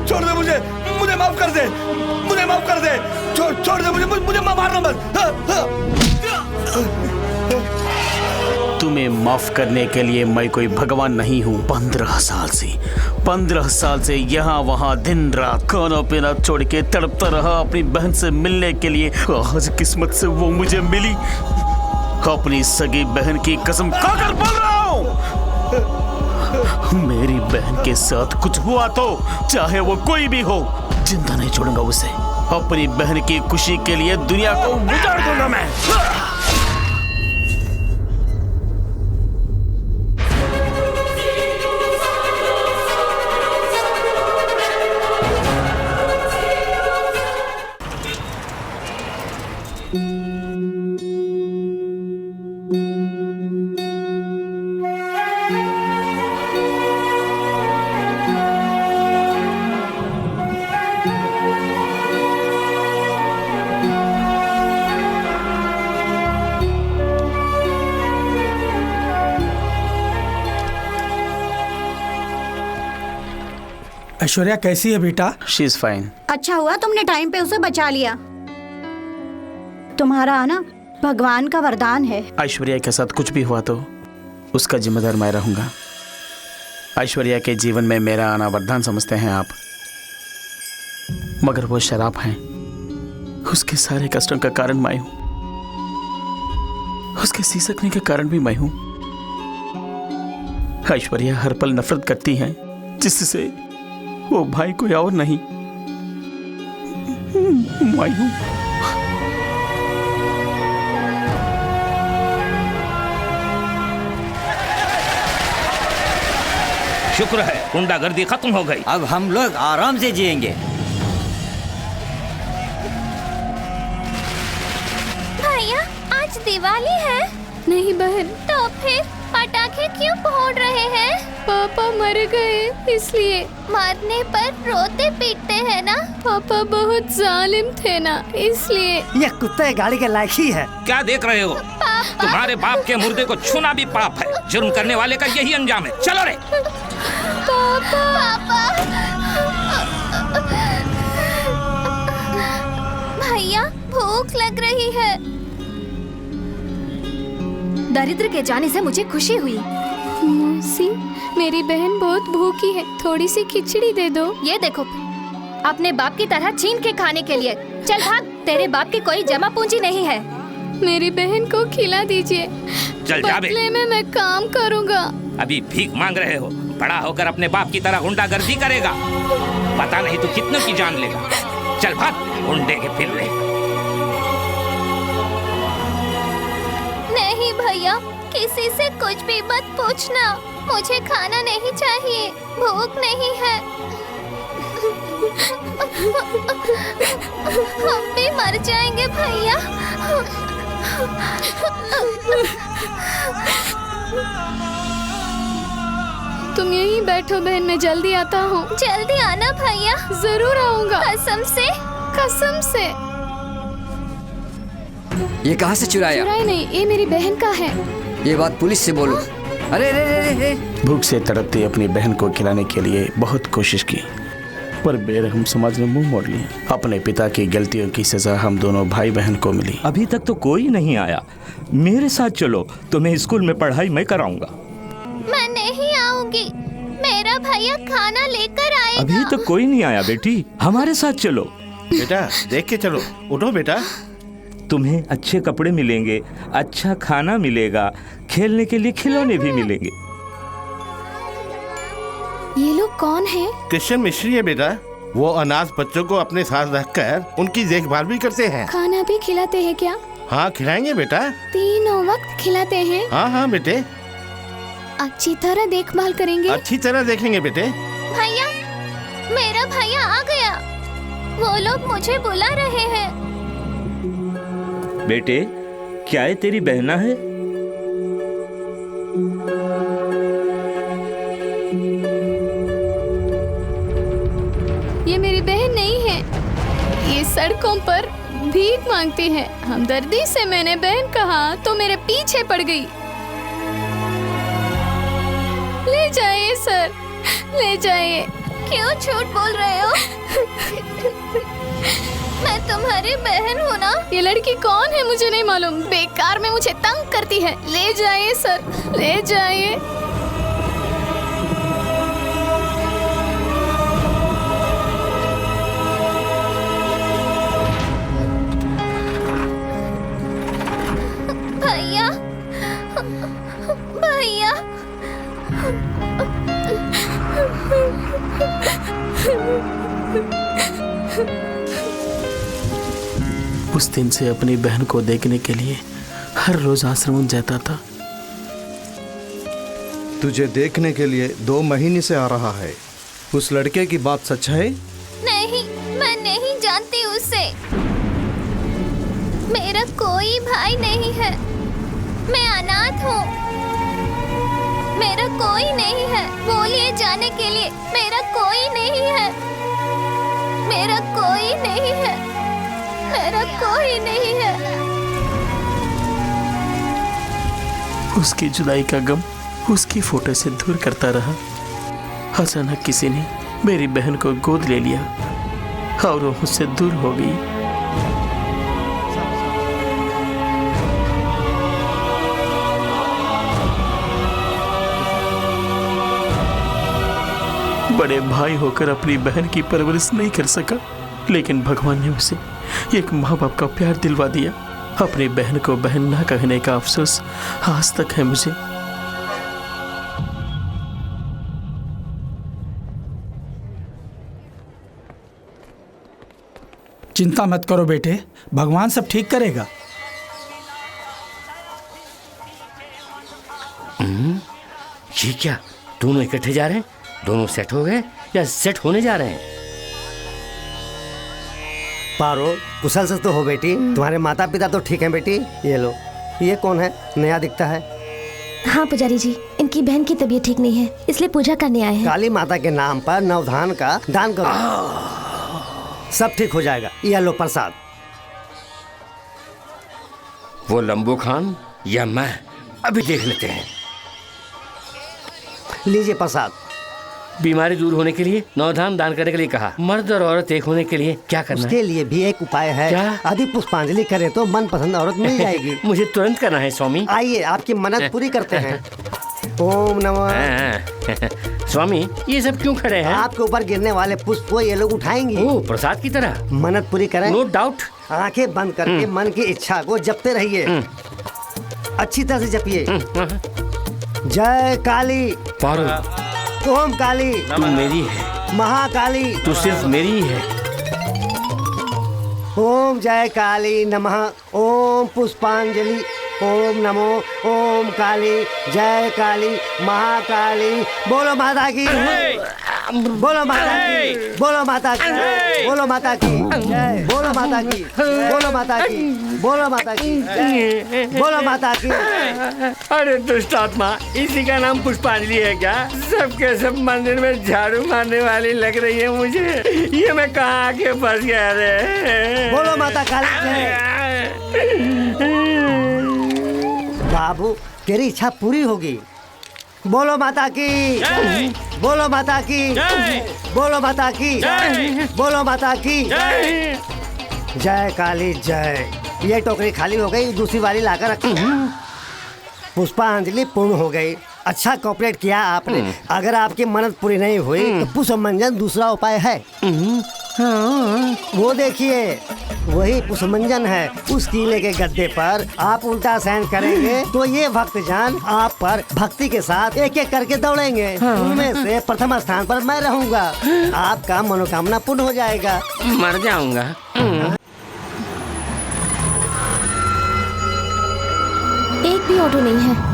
छोड़ दे मुझे, मुझे माफ कर दे, मुझे माफ कर दे, छोड़ दे मुझे, मुझे मारना मत। तुम्हें माफ करने के लिए मैं कोई भगवान नहीं हूँ। 15 साल से यहाँ वहाँ दिन रात खाना पीना छोड़ के तड़पता रहा अपनी बहन से मिलने के लिए। आज किस्मत से वो मुझे मिली। अपनी सगी बहन की कसम खाकर बोल रहा हूँ, मेरी बहन के साथ कुछ हुआ तो चाहे वो कोई भी हो, जिंदा नहीं छोड़ूंगा उसे। अपनी बहन की खुशी के लिए दुनिया को उजाड़ दूंगा मैं। ऐश्वर्या कैसी है बेटा? She is fine. अच्छा हुआ तुमने टाइम पे उसे बचा लिया। तुम्हारा आना भगवान का वरदान है। ऐश्वर्या के साथ कुछ भी हुआ तो उसका जिम्मेदार मैं रहूंगा। ऐश्वर्या के जीवन में मेरा आना वरदान समझते हैं आप, मगर वो शराब है। उसके सारे कष्टों का कारण मैं हूं, उसके सिसकने के कारण भी मैं हूं। ऐश्वर्या हर पल नफरत करती है, जिससे वो भाई कोई और नहीं, मैं हूं। शुक्र है गुंडागर्दी खत्म हो गई। अब हम लोग आराम से जिएंगे। भैया आज दिवाली है। नहीं बहन। तो फिर पटाखे क्यों फोड़ रहे हैं? पापा मर गए इसलिए। मरने पर रोते पीटते हैं ना। पापा बहुत जालिम थे ना, इसलिए। ये कुत्ते गाड़ी के लायक ही है। क्या देख रहे हो? तुम्हारे बाप के मुर्दे को छूना भी पाप है। जुर्म करने वाले का यही अंजाम है। चलो रे। पापा। भैया भूख लग रही है। दरिद्र के जाने से मुझे खुशी हुई। मौसी, मेरी बहन बहुत भूखी है, थोड़ी सी खिचड़ी दे दो। ये देखो, अपने बाप की तरह छीन के खाने के लिए। चल भाग, तेरे बाप की कोई जमा पूंजी नहीं है। मेरी बहन को खिला दीजिए। चल जा बे। बदले में मैं काम करूँगा। अभी भीख मांग रहे हो, बड़ा होकर अपने बाप की तरह गुंडागर्दी करेगा। पता नहीं तू कितनों की जान लेगा। चल भाग, गुंडे के फिर ले। नहीं भैया, किसी से कुछ भी मत पूछना। मुझे खाना नहीं चाहिए, भूख नहीं है। हम भी मर जाएंगे भैया। तुम यहीं बैठो बहन, मैं जल्दी आता हूँ। जल्दी आना भैया। जरूर आऊंगा। कसम से। कसम से। ये कहाँ से चुराया? चुराया नहीं, ये मेरी बहन का है। ये बात पुलिस से बोलो। अरे रे रे रे। भूख से तड़पती अपनी बहन को खिलाने के लिए बहुत कोशिश की, पर बेरहम समाज ने मुंह मोड़ लिया। अपने पिता की गलतियों की सजा हम दोनों भाई बहन को मिली। अभी तक तो कोई नहीं आया। मेरे साथ चलो, तुम्हें स्कूल में पढ़ाई मैं कराऊंगा। मैं नहीं आऊंगी, मेरा भैया खाना लेकर आएगा। अभी तक कोई नहीं आया बेटी, हमारे साथ चलो। बेटा देख के चलो, उठो बेटा। तुम्हें अच्छे कपड़े मिलेंगे, अच्छा खाना मिलेगा, खेलने के लिए खिलौने भी मिलेंगे। ये लोग कौन है? क्रिश्चियन मिस्ट्री है बेटा। वो अनाथ बच्चों को अपने साथ रखकर उनकी देखभाल भी करते हैं। खाना भी खिलाते हैं क्या? हाँ खिलाएंगे बेटा। तीनों वक्त खिलाते हैं? हाँ हाँ बेटे। अच्छी तरह देखभाल करेंगे? अच्छी तरह देखेंगे बेटे। भैया, मेरा भैया आ गया। वो लोग मुझे बुला रहे हैं। बेटे, क्या ये तेरी बहना है? ये मेरी बहन नहीं है। ये सड़कों पर भीख मांगती है। हमदर्दी से मैंने बहन कहा तो मेरे पीछे पड़ गई। ले जाइए सर, ले जाइए। क्यों झूठ बोल रहे हो? मैं तुम्हारी बहन हूँ ना। ये लड़की कौन है मुझे नहीं मालूम, बेकार में मुझे तंग करती है। ले जाइए सर, ले जाइए। भैया, भैया। उस दिन से अपनी बहन को देखने के लिए हर रोज आश्रम जाता था। तुझे देखने के लिए 2 महीने से आ रहा है। उस लड़के की बात सच है? नहीं, मैं नहीं जानती उसे। मेरा कोई भाई नहीं है। मैं अनाथ हूँ। मेरा कोई नहीं है। बोलिए जाने के लिए। मेरा कोई नहीं है। मेरा कोई नहीं है। मेरा कोई नहीं है। उसकी जुदाई का गम उसकी फोटो से दूर करता रहा। अचानक किसी ने मेरी बहन को गोद ले लिया और वो मुझसे दूर हो गई। बड़े भाई होकर अपनी बहन की परवरिश नहीं कर सका, लेकिन भगवान ने उसे एक माँ बाप का प्यार दिलवा दिया। अपनी बहन को बहन ना कहने का अफसोस आज तक है मुझे। चिंता मत करो बेटे, भगवान सब ठीक करेगा। ये क्या, दोनों इकट्ठे जा रहे हैं? दोनों सेट हो गए या सेट होने जा रहे हैं? पारो, कुशल से तो हो बेटी। तुम्हारे माता पिता तो ठीक हैं बेटी। ये लो, ये कौन है? नया दिखता है। हाँ पुजारी जी, इनकी बहन की तबीयत ठीक नहीं है, इसलिए पूजा करने आए हैं। काली माता के नाम पर नवधान का दान करो, सब ठीक हो जाएगा। ये लो प्रसाद। वो लंबू खान या मैं, अभी देख लेते हैं। लीजिए प्रसाद। बीमारी दूर होने के लिए नवधान दान करने के लिए कहा। मर्द और औरत एक होने के लिए क्या करना उसके है? लिए भी एक उपाय है। क्या? यदि पुष्पांजलि करें तो मनपसंद औरत मिल जाएगी। मुझे तुरंत करना है स्वामी। आइए, आपकी मन्नत पूरी करते हैं। ओम नमः। स्वामी, ये सब क्यों खड़े हैं? आपके ऊपर गिरने वाले पुष्प को ये लोग उठाएंगे। ओह, प्रसाद की तरह। मन्नत पूरी करें। No doubt. आंखें बंद करके मन की इच्छा को जपते रहिए। अच्छी तरह से जपिए। जय काली। पारो, ओम काली, तू मेरी है। महाकाली, तू सिर्फ मेरी ही है। ओम जय काली नमः। ओम पुष्पांजलि। ओम नमो ओम काली जय काली महाकाली। बोलो माता की बोलो माता की बोलो माता की बोलो माता की जय बोलो माता की बोलो माता की बोलो माता की बोलो माता की। अरे दुष्ट आत्मा, इसी का नाम पुष्पांजलि है क्या? सबके सब मंदिर में झाड़ू मारने वाली लग रही है मुझे। ये मैं कहाँ आके फंस गया रे? बोलो माता काली जय। बाबू तेरी इच्छा पूरी होगी। बोलो माता की बोलो माता की बोलो माता की बोलो माता की जय काली जय। ये टोकरी खाली हो गई, दूसरी वाली लाकर रखी। पुष्पांजलि पूर्ण हो गई। अच्छा कोऑपरेट किया आपने। अगर आपकी मन्नत पूरी नहीं हुई तो पुष्पमंजन दूसरा उपाय है। वो देखिए वही पुष्पमंजन है। उस किले के गद्दे पर आप उल्टा सहन करेंगे तो ये भक्तजन आप पर भक्ति के साथ एक एक करके दौड़ेंगे। उनमें से प्रथम स्थान पर मैं रहूंगा। आपका मनोकामना पूर्ण हो जाएगा। मर जाऊंगा। एक भी ऑटो नहीं है।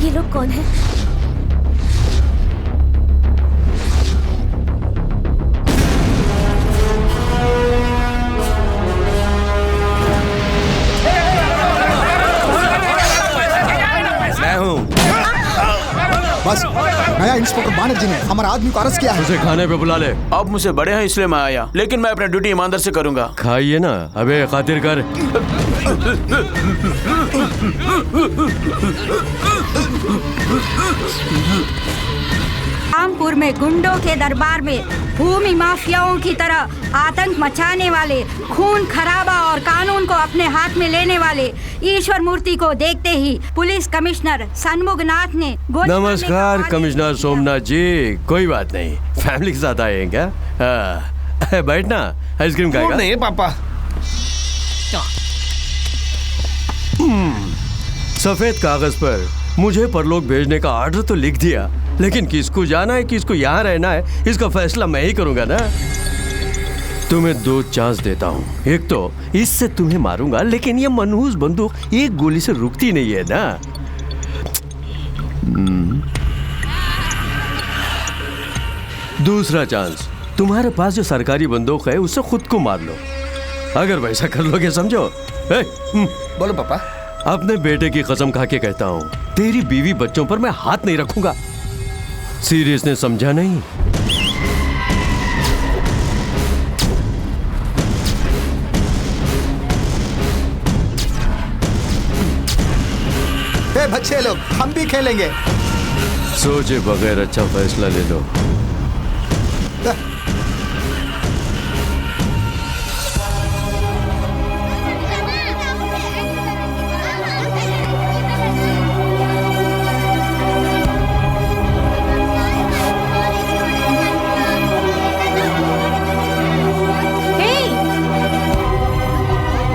ये लोग कौन है? मैं हूँ। बस नया इंस्पेक्टर बानर जी ने हमारा आदमी को अरेस्ट किया है। उसे खाने पे बुला ले। अब मुझसे बड़े हैं इसलिए मैं आया, लेकिन मैं अपना ड्यूटी ईमानदार से करूंगा। खाइए ना। अबे खातिर कर। रामपुर में गुंडों के दरबार में भूमि माफियाओं की तरह आतंक मचाने वाले, खून खराबा और कानून को अपने हाथ में लेने वाले ईश्वर मूर्ति को देखते ही पुलिस कमिश्नर सन्मुखनाथ ने नमस्कार कमिश्नर सोमनाथ जी। कोई बात नहीं, फैमिली के साथ आए हैं क्या? बैठना, आइसक्रीम खाएगा? नहीं पापा। सफेद कागज पर मुझे परलोक भेजने का आर्डर तो लिख दिया, लेकिन किसको जाना है, किसको यहाँ रहना है, इसका फैसला मैं ही करूंगा ना। तुम्हें 2 चांस देता हूँ। एक तो इससे तुम्हें मारूंगा, लेकिन ये मनहूस बंदूक एक गोली से रुकती नहीं है ना। दूसरा चांस, तुम्हारे पास जो सरकारी बंदूक है उससे खुद को मार लो। अगर वैसा कर लोगे समझो। बोलो पापा। अपने बेटे की कसम खा के कहता हूँ, तेरी बीवी बच्चों पर मैं हाथ नहीं रखूंगा। सीरियस ने समझा नहीं? ए बच्चे लोग, हम भी खेलेंगे। सोचे बगैर अच्छा फैसला ले लो।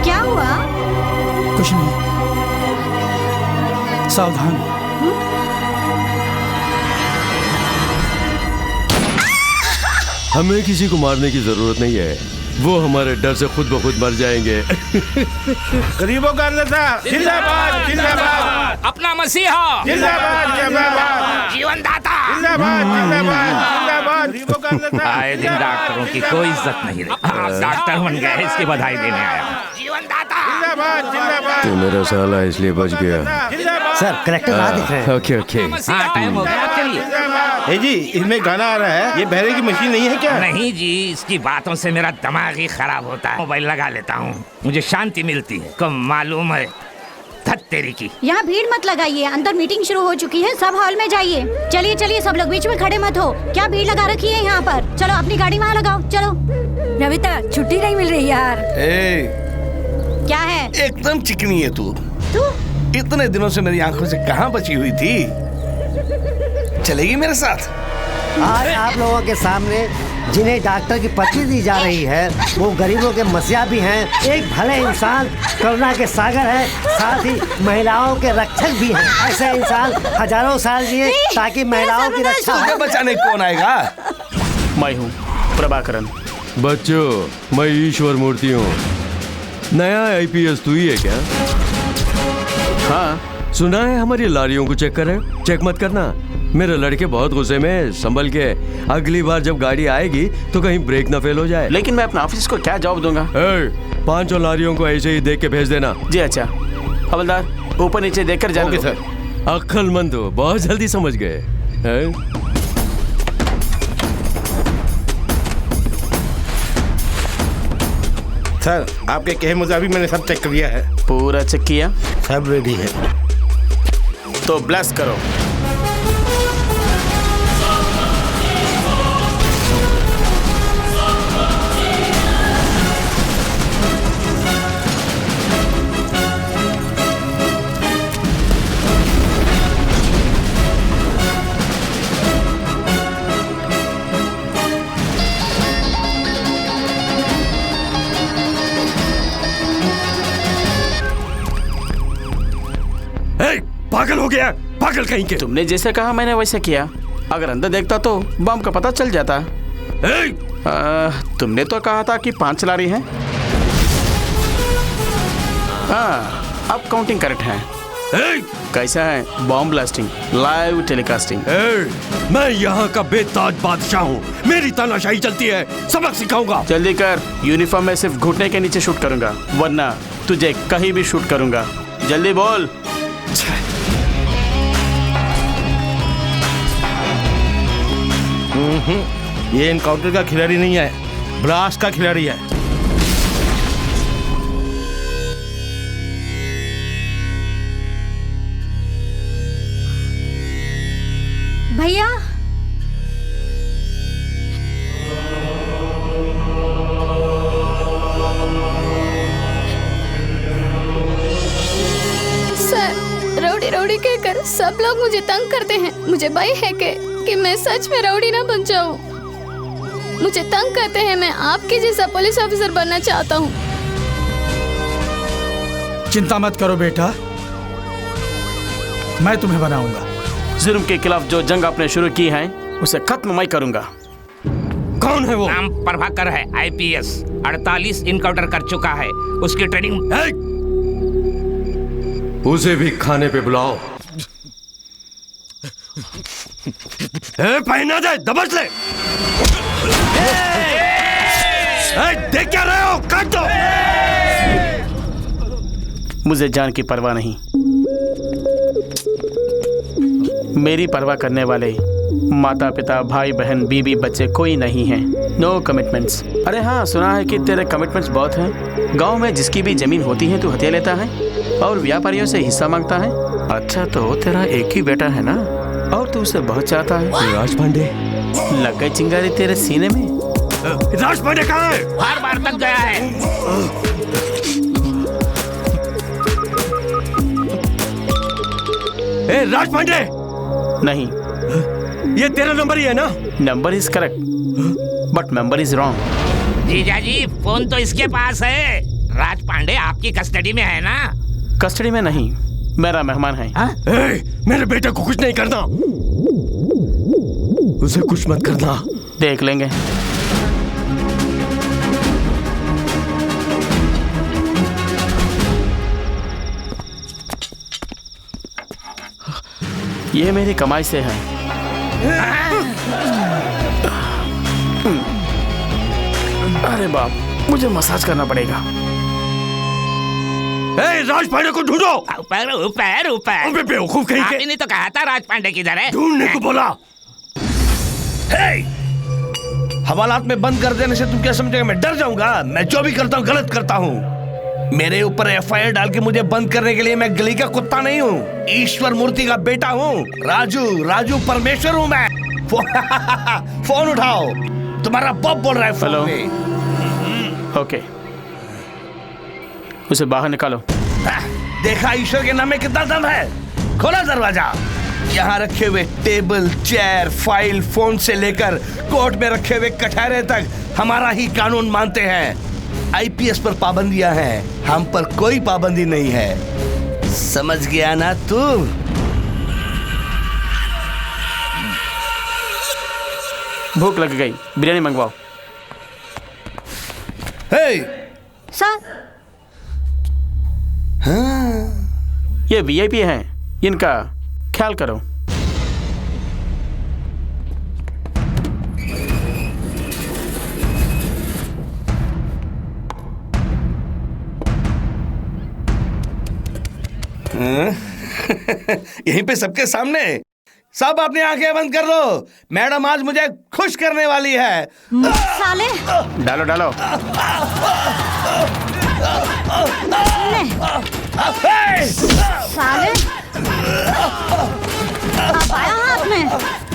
क्या हुआ? कुछ नहीं, सावधान। हमें किसी को मारने की जरूरत नहीं है, वो हमारे डर से खुद ब खुद मर जाएंगे। गरीबों का नेता जिंदाबाद जिंदाबाद, अपना मसीहा जिंदाबाद जिंदाबाद, जीवन दाता जिंदाबाद जिंदाबाद जिंदाबाद, गरीबों का नेता। आए दिन डॉक्टरों की कोई इज्जत नहीं रही। आप डॉक्टर बन गए, इसकी बधाई देने आया हूं। जीवन दाता जिंदाबाद जिंदाबाद। तू मेरा साला इसलिए बच गया। सर कलेक्टर आ दिख रहे हैं। Okay okay. हाँ, टाइम हो गया, चलिए। ए जी, इसमें गाना आ रहा है, ये बहरे की मशीन नहीं है क्या? नहीं जी, इसकी बातों से मेरा दिमाग ही खराब होता है। मोबाइल लगा लेता हूँ, मुझे शांति मिलती है। कब मालूम है धत तेरी की। यहाँ भीड़ मत लगाइए, अंदर मीटिंग शुरू हो चुकी है, सब हॉल में जाइए। चलिए चलिए, सब लोग बीच में खड़े मत हो। क्या भीड़ लगा रखी है यहाँ पर? चलो अपनी गाड़ी वहाँ लगाओ, चलो। नविता, छुट्टी नहीं मिल रही यार। क्या है? एकदम चिकनी है तू। इतने दिनों से मेरी आंखों से कहाँ बची हुई थी? चलेगी मेरे साथ? आज आप लोगों के सामने जिन्हें डॉक्टर की पर्ची दी जा रही है, वो गरीबों के मसीहा भी हैं, एक भले इंसान, करुणा के सागर है, साथ ही महिलाओं के रक्षक भी हैं। ऐसे इंसान हजारों साल जिए ताकि महिलाओं की रक्षा हो। बचाने कौन आएगा? मैं हूँ प्रभाकरन। बच्चों, मैं ईश्वर मूर्ति हूँ। नया आईपीएस तू ही है क्या? हाँ, सुना है हमारी लारियों को चेक करे। चेक मत करना, मेरे लड़के बहुत गुस्से में, संभल के। अगली बार जब गाड़ी आएगी तो कहीं ब्रेक ना फेल हो जाए। लेकिन मैं अपने ऑफिस को क्या जवाब दूंगा? 5 लारियों को ऐसे ही देख के भेज देना। जी अच्छा। हवलदार, ऊपर नीचे देखकर जाना। Okay sir. अक्लमंद हो, बहुत जल्दी समझ गए। सर, आपके कहे मुताबिक मैंने सब चेक कर लिया है। पूरा चेक किया? सब रेडी है। तो ब्लेस करो। पागल हो गया, पागल कहीं के। तुमने जैसे कहा मैंने वैसे किया। अगर अंदर देखता तो बम का पता चल जाता। तुमने तो कहा था कि 5 लारी हैं। हाँ, अब काउंटिंग करेक्ट है। कैसा है बॉम्ब ब्लास्टिंग, लाइव टेलीकास्टिंग? मैं यहाँ का बेताज बादशाह हूँ, मेरी तानाशाही चलती है, सबक सिखाऊंगा। जल्दी कर, यूनिफॉर्म में सिर्फ घुटने के नीचे शूट करूंगा, वरना तुझे कहीं भी शूट करूंगा। जल्दी बोल। ये एनकाउंटर का खिलाड़ी नहीं है, ब्लास्ट का खिलाड़ी है। भैया, सर, रौडी रौडी कहकर सब लोग मुझे तंग करते हैं। मुझे भय है कि मैं सच में रौडी ना बन जाऊं। मुझे तंग करते हैं, मैं आपके जैसा पुलिस ऑफिसर बनना चाहता हूँ। चिंता मत करो बेटा, मैं तुम्हें बनाऊंगा। जुर्म के खिलाफ जो जंग आपने शुरू की है उसे खत्म मैं करूंगा। कौन है वो? नाम प्रभाकर है, आईपीएस, 48 इनकाउंटर कर चुका है। उसकी ट्रेनिंग। उसे भी खाने पे बुलाओ। पहना दे, दबच ले। देख क्या रहे हो? काट दो। मुझे जान की परवाह नहीं। मेरी परवाह करने वाले माता पिता भाई बहन बीबी बच्चे कोई नहीं है। No commitments. अरे हाँ, सुना है कि तेरे कमिटमेंट्स बहुत हैं। गांव में जिसकी भी जमीन होती है तू हथिया लेता है और व्यापारियों से हिस्सा मांगता है। अच्छा, तो तेरा एक ही बेटा है ना, और तू उसे बहुत चाहता है। राज पांडे, लग गई चिंगारी तेरे सीने में। राज पांडे कहाँ है? हर बार तक गया है। ए, राज पांडे! नहीं, ये तेरा नंबर ही है ना? Number is correct but number is wrong. जीजा जी, फोन तो इसके पास है। राज पांडे आपकी कस्टडी में है ना? कस्टडी में नहीं, मेरा मेहमान है। ए, मेरे बेटे को कुछ नहीं करना, उसे कुछ मत करना। देख लेंगे। ये मेरी कमाई से है। अरे बाप, मुझे मसाज करना पड़ेगा। ए, राज पांडे को ढूंढो। ऊपर ऊपर ऊपर। अबे बेवकूफ कहीं के। आपने तो कहा था राज पांडे किधर है? ढूंढने को बोला। हवालात में बंद कर देने से तुम क्या समझोगे मैं डर जाऊंगा? मैं जो भी करता हूँ गलत करता हूँ। मेरे ऊपर एफआईआर डाल के मुझे बंद करने के लिए मैं गली का कुत्ता नहीं हूँ, ईश्वर मूर्ति का बेटा हूँ। राजू परमेश्वर हूँ मैं। फोन उठाओ, तुम्हारा बाप बोल रहा है फोन में। ओके, उसे बाहर निकालो। देखा ईश्वर के नाम में कितना दम है? खोला दरवाजा। यहाँ रखे हुए टेबल, चेयर, फाइल, फोन से लेकर कोर्ट में रखे हुए कटहरे तक हमारा ही कानून मानते हैं। आईपीएस पर पाबंदियां हैं, हम पर कोई पाबंदी नहीं है। समझ गया ना तू? भूख लग गई, बिरयानी मंगवाओ। सर, ये वीआईपी हैं, इनका ख्याल करो। यहीं पे सबके सामने। सब अपनी आंखें बंद कर लो, मैडम आज मुझे खुश करने वाली है। साले! डालो डालो। साले! अब आया हाथ में।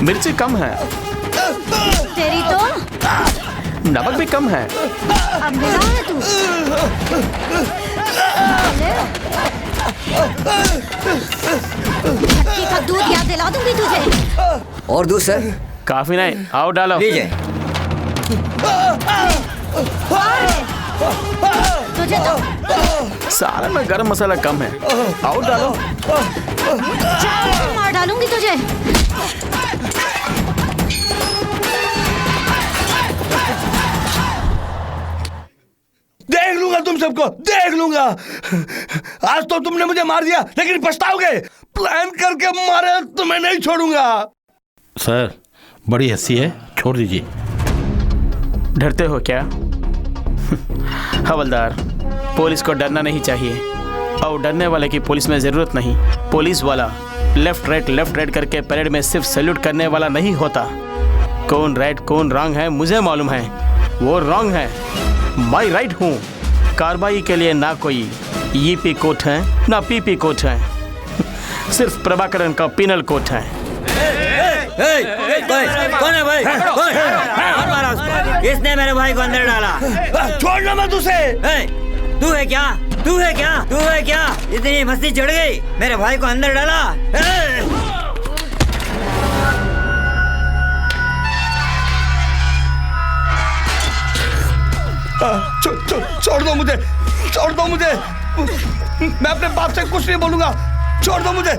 मिर्ची कम है। तेरी तो नमक भी कम है। अब मिला है तू। धक्की का दूध याद दिला दूंगी तुझे। और दूध सर? काफी नहीं, आओ डालो। लीजिए। तुझे तो सारे में गरम मसाला कम है, आओ डालो। मार डालूंगी तुझे। देख लूंगा तुम सबको, देख लूंगा। आज तो तुमने मुझे मार दिया, लेकिन पछताओगे। प्लान करके मारे तुम्हें नहीं छोड़ूंगा। सर, बड़ी हंसी है, छोड़ दीजिए। डरते हो क्या? हवलदार, पुलिस को डरना नहीं चाहिए, और डरने वाले की पुलिस में जरूरत नहीं। पुलिस वाला लेफ्ट राइट करके परेड में सिर्फ सैल्यूट करने वाला नहीं होता। कौन राइट कौन रॉन्ग है मुझे मालूम है। वो रॉन्ग है, मैं राइट हूँ। कार्रवाई के लिए ना कोई ईपी कोर्ट है ना पीपी कोर्ट है, सिर्फ प्रभाकरन का पिनल कोर्ट है। कौन है भाई? किसने मेरे भाई को अंदर डाला? छोड़ना मत उसे। तू है क्या? तू है क्या? तू है क्या? इतनी मस्ती चढ़ गई, मेरे भाई को अंदर डाला। छोड़ दो मुझे, छोड़ दो मुझे। मैं अपने बाप से कुछ नहीं बोलूंगा, छोड़ दो मुझे।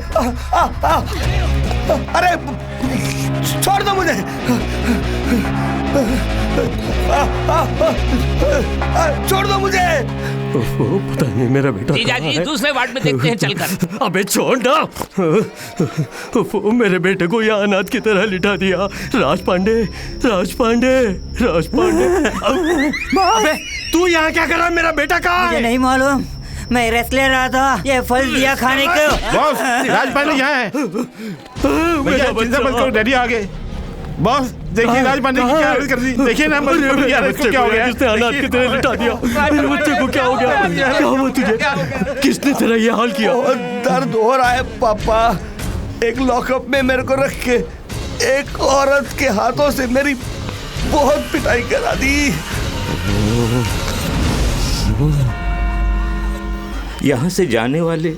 अरे छोड़ दो मुझे। छोड़ दो मुझे। पता नहीं मेरा बेटा जीजा जी, दूसरे वार्ड में देखते हैं चलकर। अबे छोड़ ना। मेरे बेटे को यहाँ अनाथ की तरह लिटा दिया। राज पांडे, राज पांडे, राज पांडे। अबे तू यहाँ क्या कर रहा है? मेरा बेटा कहाँ है? मुझे नहीं मालूम, मैं रेस्ट ले रहा था, ये फल दिया खाने को। बॉस, राजपांडे यहाँ है। भैया चिंता मत करो, डैडी आ गए। बॉस देखिए राजपांडे की क्या हालत कर दी, देखिए ना इसको क्या हो गया, किसने हालात की तरह लिटा दिया, मेरे बच्चे को क्या हो गया, क्या हुआ तुझे, किसने तेरा ये हाल किया? बहुत दर्द हो रहा है पापा, एक लॉकअप में मेरे को रख के एक औरत के हाथों से मेरी बहुत पिटाई करा दी। यहाँ से जाने वाले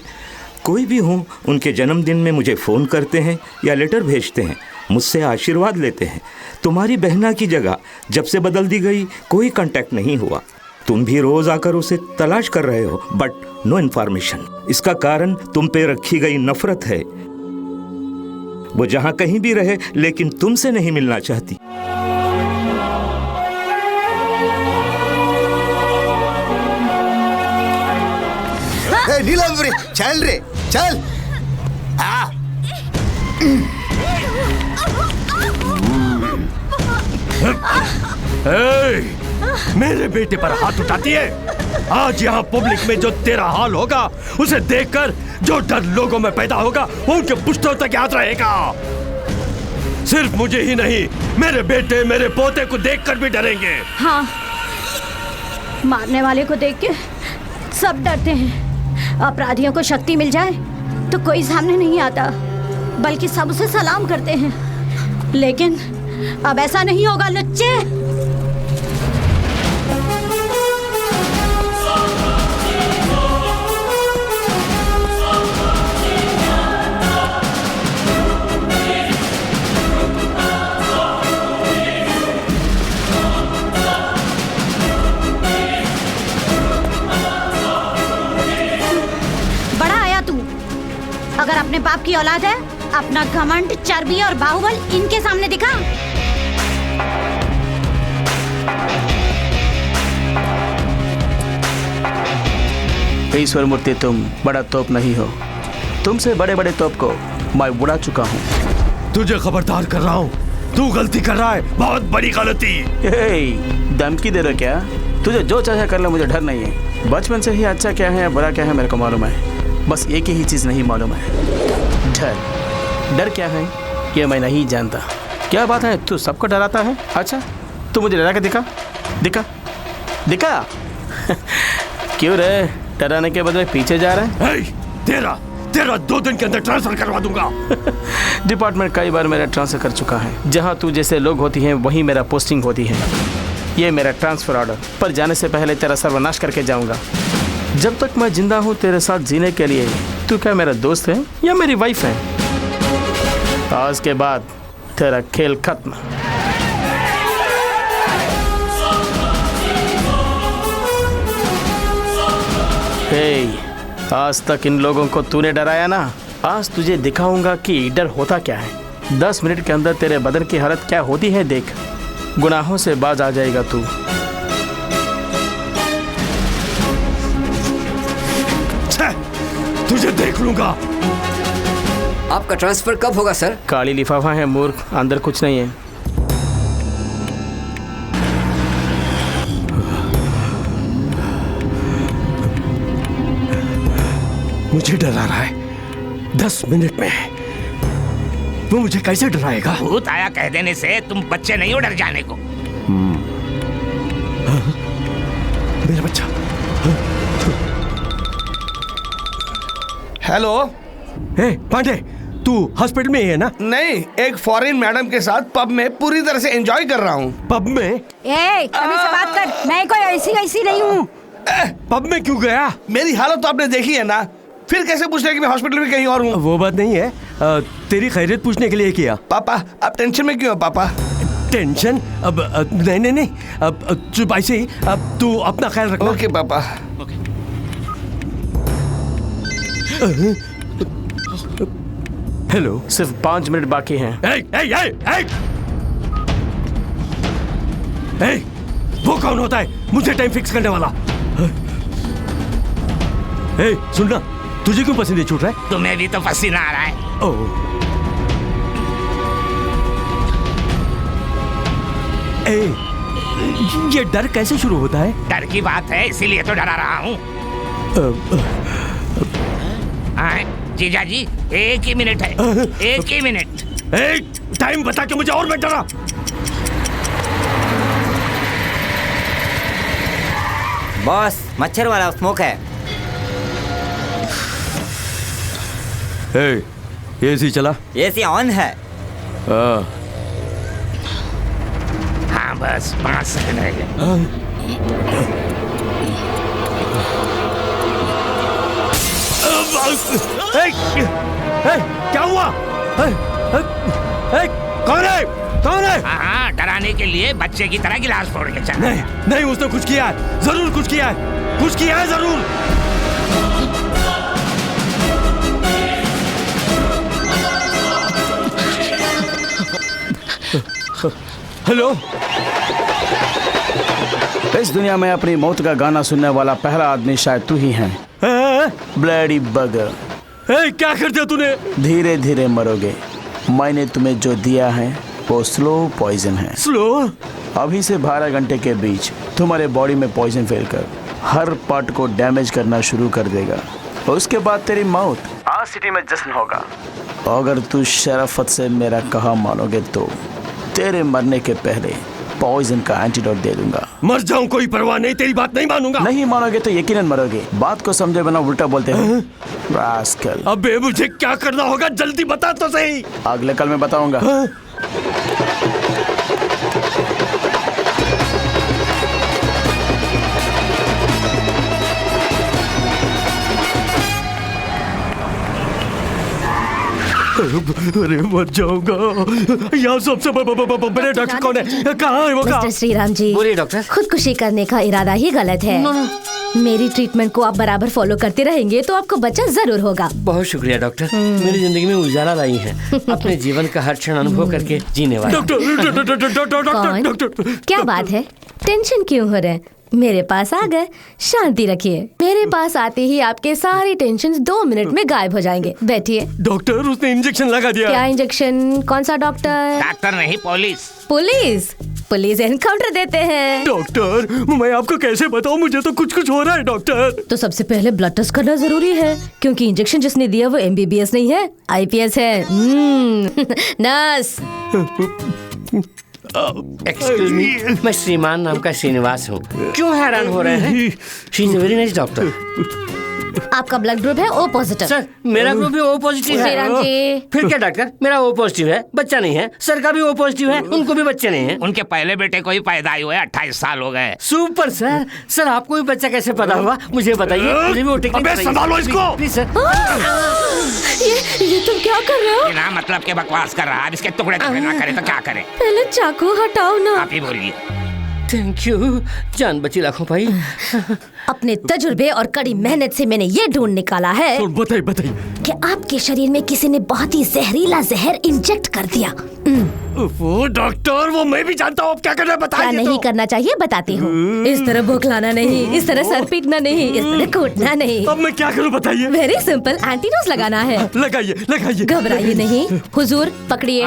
कोई भी हों, उनके जन्मदिन में मुझे फ़ोन करते हैं या लेटर भेजते हैं, मुझसे आशीर्वाद लेते हैं। तुम्हारी बहना की जगह जब से बदल दी गई कोई कांटेक्ट नहीं हुआ। तुम भी रोज़ आकर उसे तलाश कर रहे हो, बट नो इन्फॉर्मेशन। इसका कारण तुम पे रखी गई नफरत है। वो जहाँ कहीं भी रहे, लेकिन तुमसे नहीं मिलना चाहती। नीलम चल रे चल। मेरे बेटे पर हाथ उठाती है। आज यहाँ पब्लिक में जो तेरा हाल होगा उसे देखकर जो डर लोगों में पैदा होगा वो उनके पुश्तों तक याद रहेगा। सिर्फ मुझे ही नहीं, मेरे बेटे मेरे पोते को देखकर भी डरेंगे। हाँ, मारने वाले को देख के सब डरते हैं। अपराधियों को शक्ति मिल जाए तो कोई सामने नहीं आता, बल्कि सब उसे सलाम करते हैं। लेकिन अब ऐसा नहीं होगा लुच्चे। अगर अपने बाप की औलाद है, अपना घमंड, चर्बी और बाहुबल इनके सामने दिखा। ईश्वर मूर्ति, तुम बड़ा तोप नहीं हो। तुमसे बड़े बड़े तोप को मैं उड़ा चुका हूँ। तुझे खबरदार कर रहा हूँ, तू गलती कर रहा है, बहुत बड़ी गलती। धमकी दे रहा क्या? तुझे जो चाहे कर ले, मुझे डर नहीं है। बचपन से ही अच्छा क्या है या बुरा क्या है मेरे को मालूम है। बस एक ही चीज़ नहीं मालूम है, डर। डर क्या है ये मैं नहीं जानता। क्या बात है, तू सबको डराता है? अच्छा, तू मुझे डरा के दिखा दिखा दिखा। क्यों रे, डराने के बदले पीछे जा रहा है? तेरा 2 दिन के अंदर ट्रांसफर करवा दूंगा। डिपार्टमेंट कई बार मेरा ट्रांसफर कर चुका है। जहाँ तू जैसे लोग होती हैं वहीं मेरा पोस्टिंग होती है। ये मेरा ट्रांसफर ऑर्डर, पर जाने से पहले तेरा सर्वनाश करके जाऊंगा। जब तक मैं जिंदा हूँ तेरे साथ जीने के लिए तू क्या मेरा दोस्त है या मेरी वाइफ है? आज के बाद तेरा खेल खत्म। आज तक इन लोगों को तूने डराया ना, आज तुझे दिखाऊंगा कि डर होता क्या है। 10 मिनट के अंदर तेरे बदन की हालत क्या होती है देख। गुनाहों से बाज आ जाएगा तू। तुझे देख लूंगा। आपका ट्रांसफर कब होगा सर? काली लिफाफा है मूर्ख, अंदर कुछ नहीं है। मुझे डरा रहा है 10 मिनट में। वो मुझे कैसे डराएगा? भूत आया कह देने से तुम बच्चे नहीं हो डर जाने को। मेरा बच्चा। हेलो। पांडे, तू हॉस्पिटल में ही है ना? नहीं, एक फॉरेन मैडम के साथ पब में पूरी तरह से एंजॉय कर रहा हूँ। पब में? अभी से बात कर, मैं कोई ऐसी नहीं हूँ। पब में क्यों गया? मेरी हालत तो आपने देखी है ना, फिर कैसे पूछ रहे कि मैं हॉस्पिटल में कहीं और हूँ? वो बात नहीं है, तेरी खैरियत पूछने के लिए किया। पापा, आप टेंशन में क्यों हो पापा? टेंशन? अब नहीं, अब चुप ऐसे ही। अब तू अपना ख्याल रखना। ओके पापा। हेलो, सिर्फ 5 मिनट बाकी हैं। वो कौन होता है मुझे टाइम फिक्स करने वाला? सुनना, तुझे क्यों पसीने छूट रहा है? तुम्हें भी तो पसीना आ रहा है। ये डर कैसे शुरू होता है? डर की बात है, इसीलिए तो डरा रहा हूँ। जीजा जी, 1 ही मिनट है, 1 ही मिनट। टाइम बता के मुझे और मत डरा। बॉस, मच्छर वाला स्मोक है। एसी चला? एसी ऑन है। हाँ बस 5 सेकंड रह गए। क्या हुआ? कौन है? कौन है? हाँ, डराने के लिए बच्चे की तरह गिलास फोड़ के चला। नहीं, उसने कुछ किया है, जरूर कुछ किया है, कुछ किया है जरूर। हेलो, इस दुनिया में अपनी मौत का गाना सुनने वाला पहला आदमी शायद तू ही है। ब्लडी बगर। क्या कर दिया तूने? धीरे धीरे मरोगे। मैंने तुम्हें जो दिया है वो स्लो पॉइजन है। स्लो? अभी से 12 घंटे के बीच तुम्हारे बॉडी में पॉइजन फैलकर हर पार्ट को डैमेज करना शुरू कर देगा। उसके बाद तेरी मौत। आज सिटी में जश्न होगा। अगर तू शराफत से मेरा कहा मानोगे तो तेरे मरने के पहले पॉइजन का एंटीडोट दे दूंगा। मर जाऊं कोई परवाह नहीं, तेरी बात नहीं मानूंगा। नहीं मानोगे तो यकीनन मरोगे। बात को समझे बिना उल्टा बोलते हो। रास्कल। अबे मुझे क्या करना होगा जल्दी बता तो सही। अगले कल मैं बताऊंगा। अरे मर जाऊंगा। यहाँ सबसे बड़े डॉक्टर कौन है? कहाँ है वो? मिस्टर श्रीराम जी, बोलिए डॉक्टर। खुदकुशी करने का इरादा ही गलत है। मेरी ट्रीटमेंट को आप बराबर फॉलो करते रहेंगे तो आपको बच्चा जरूर होगा। बहुत शुक्रिया डॉक्टर, मेरी जिंदगी में उजाला लाई है। अपने जीवन का हर क्षण अनुभव करके जीने वाला। डॉक्टर, क्या बात है? टेंशन क्यों हो रहे हैं? मेरे पास आ गए, शांति रखिए। मेरे पास आते ही आपके सारी टेंशन 2 मिनट में गायब हो जाएंगे। बैठिए। डॉक्टर, उसने इंजेक्शन लगा दिया। क्या इंजेक्शन? कौन सा डॉक्टर? डॉक्टर नहीं, पुलिस। पुलिस? पुलिस एनकाउंटर देते हैं। डॉक्टर, मैं आपको कैसे बताऊं? मुझे तो कुछ हो रहा है डॉक्टर। तो सबसे पहले ब्लड टेस्ट करना जरूरी है, क्योंकि इंजेक्शन जिसने दिया वो MBBS नहीं है, IPS है। नर्स। एक्सक्यूज मी, मैं श्रीमान नाम का श्रीनिवास हूँ। क्यों हैरान हो रहे हैं? She is very nice doctor. आपका ब्लड ग्रुप है O पॉजिटिव। सर, मेरा ग्रुप भी O पॉजिटिव है। श्रीराम जी। फिर क्या डॉक्टर, मेरा O पॉजिटिव है, बच्चा नहीं है। सर का भी O पॉजिटिव है, उनको भी बच्चे नहीं है। उनके पहले बेटे को ही पैदा हुए 28 साल हो गए। Super sir. सर आपको भी बच्चा कैसे पता हुआ मुझे बताइए। मुझे भी वो टेक्निक अबे संभालो इसको। Please sir. ये तुम क्या कर रहे हो? बिना मतलब के बकवास कर रहा है। अब इसके टुकड़े ना करे तो क्या करे? पहले चाकू हटाओ ना। आप ही बोलिए। थैंक यू, जान बची लाखों भाई। अपने तजुर्बे और कड़ी मेहनत से मैंने ये ढूंढ निकाला है बताइए कि आपके शरीर में किसी ने बहुत ही जहरीला जहर इंजेक्ट कर दिया। वो डॉक्टर, वो मैं भी जानता हूँ। क्या करना है बताइए। क्या नहीं करना चाहिए बताती हूँ। इस तरह बौखलाना नहीं, इस तरह सर पीटना नहीं, इस तरह कूटना नहीं। अब मैं क्या करूँ बताइए। वेरी सिंपल, एंटीडोज लगाना है। लगाइए। घबराइए नहीं। हुजूर पकड़िए।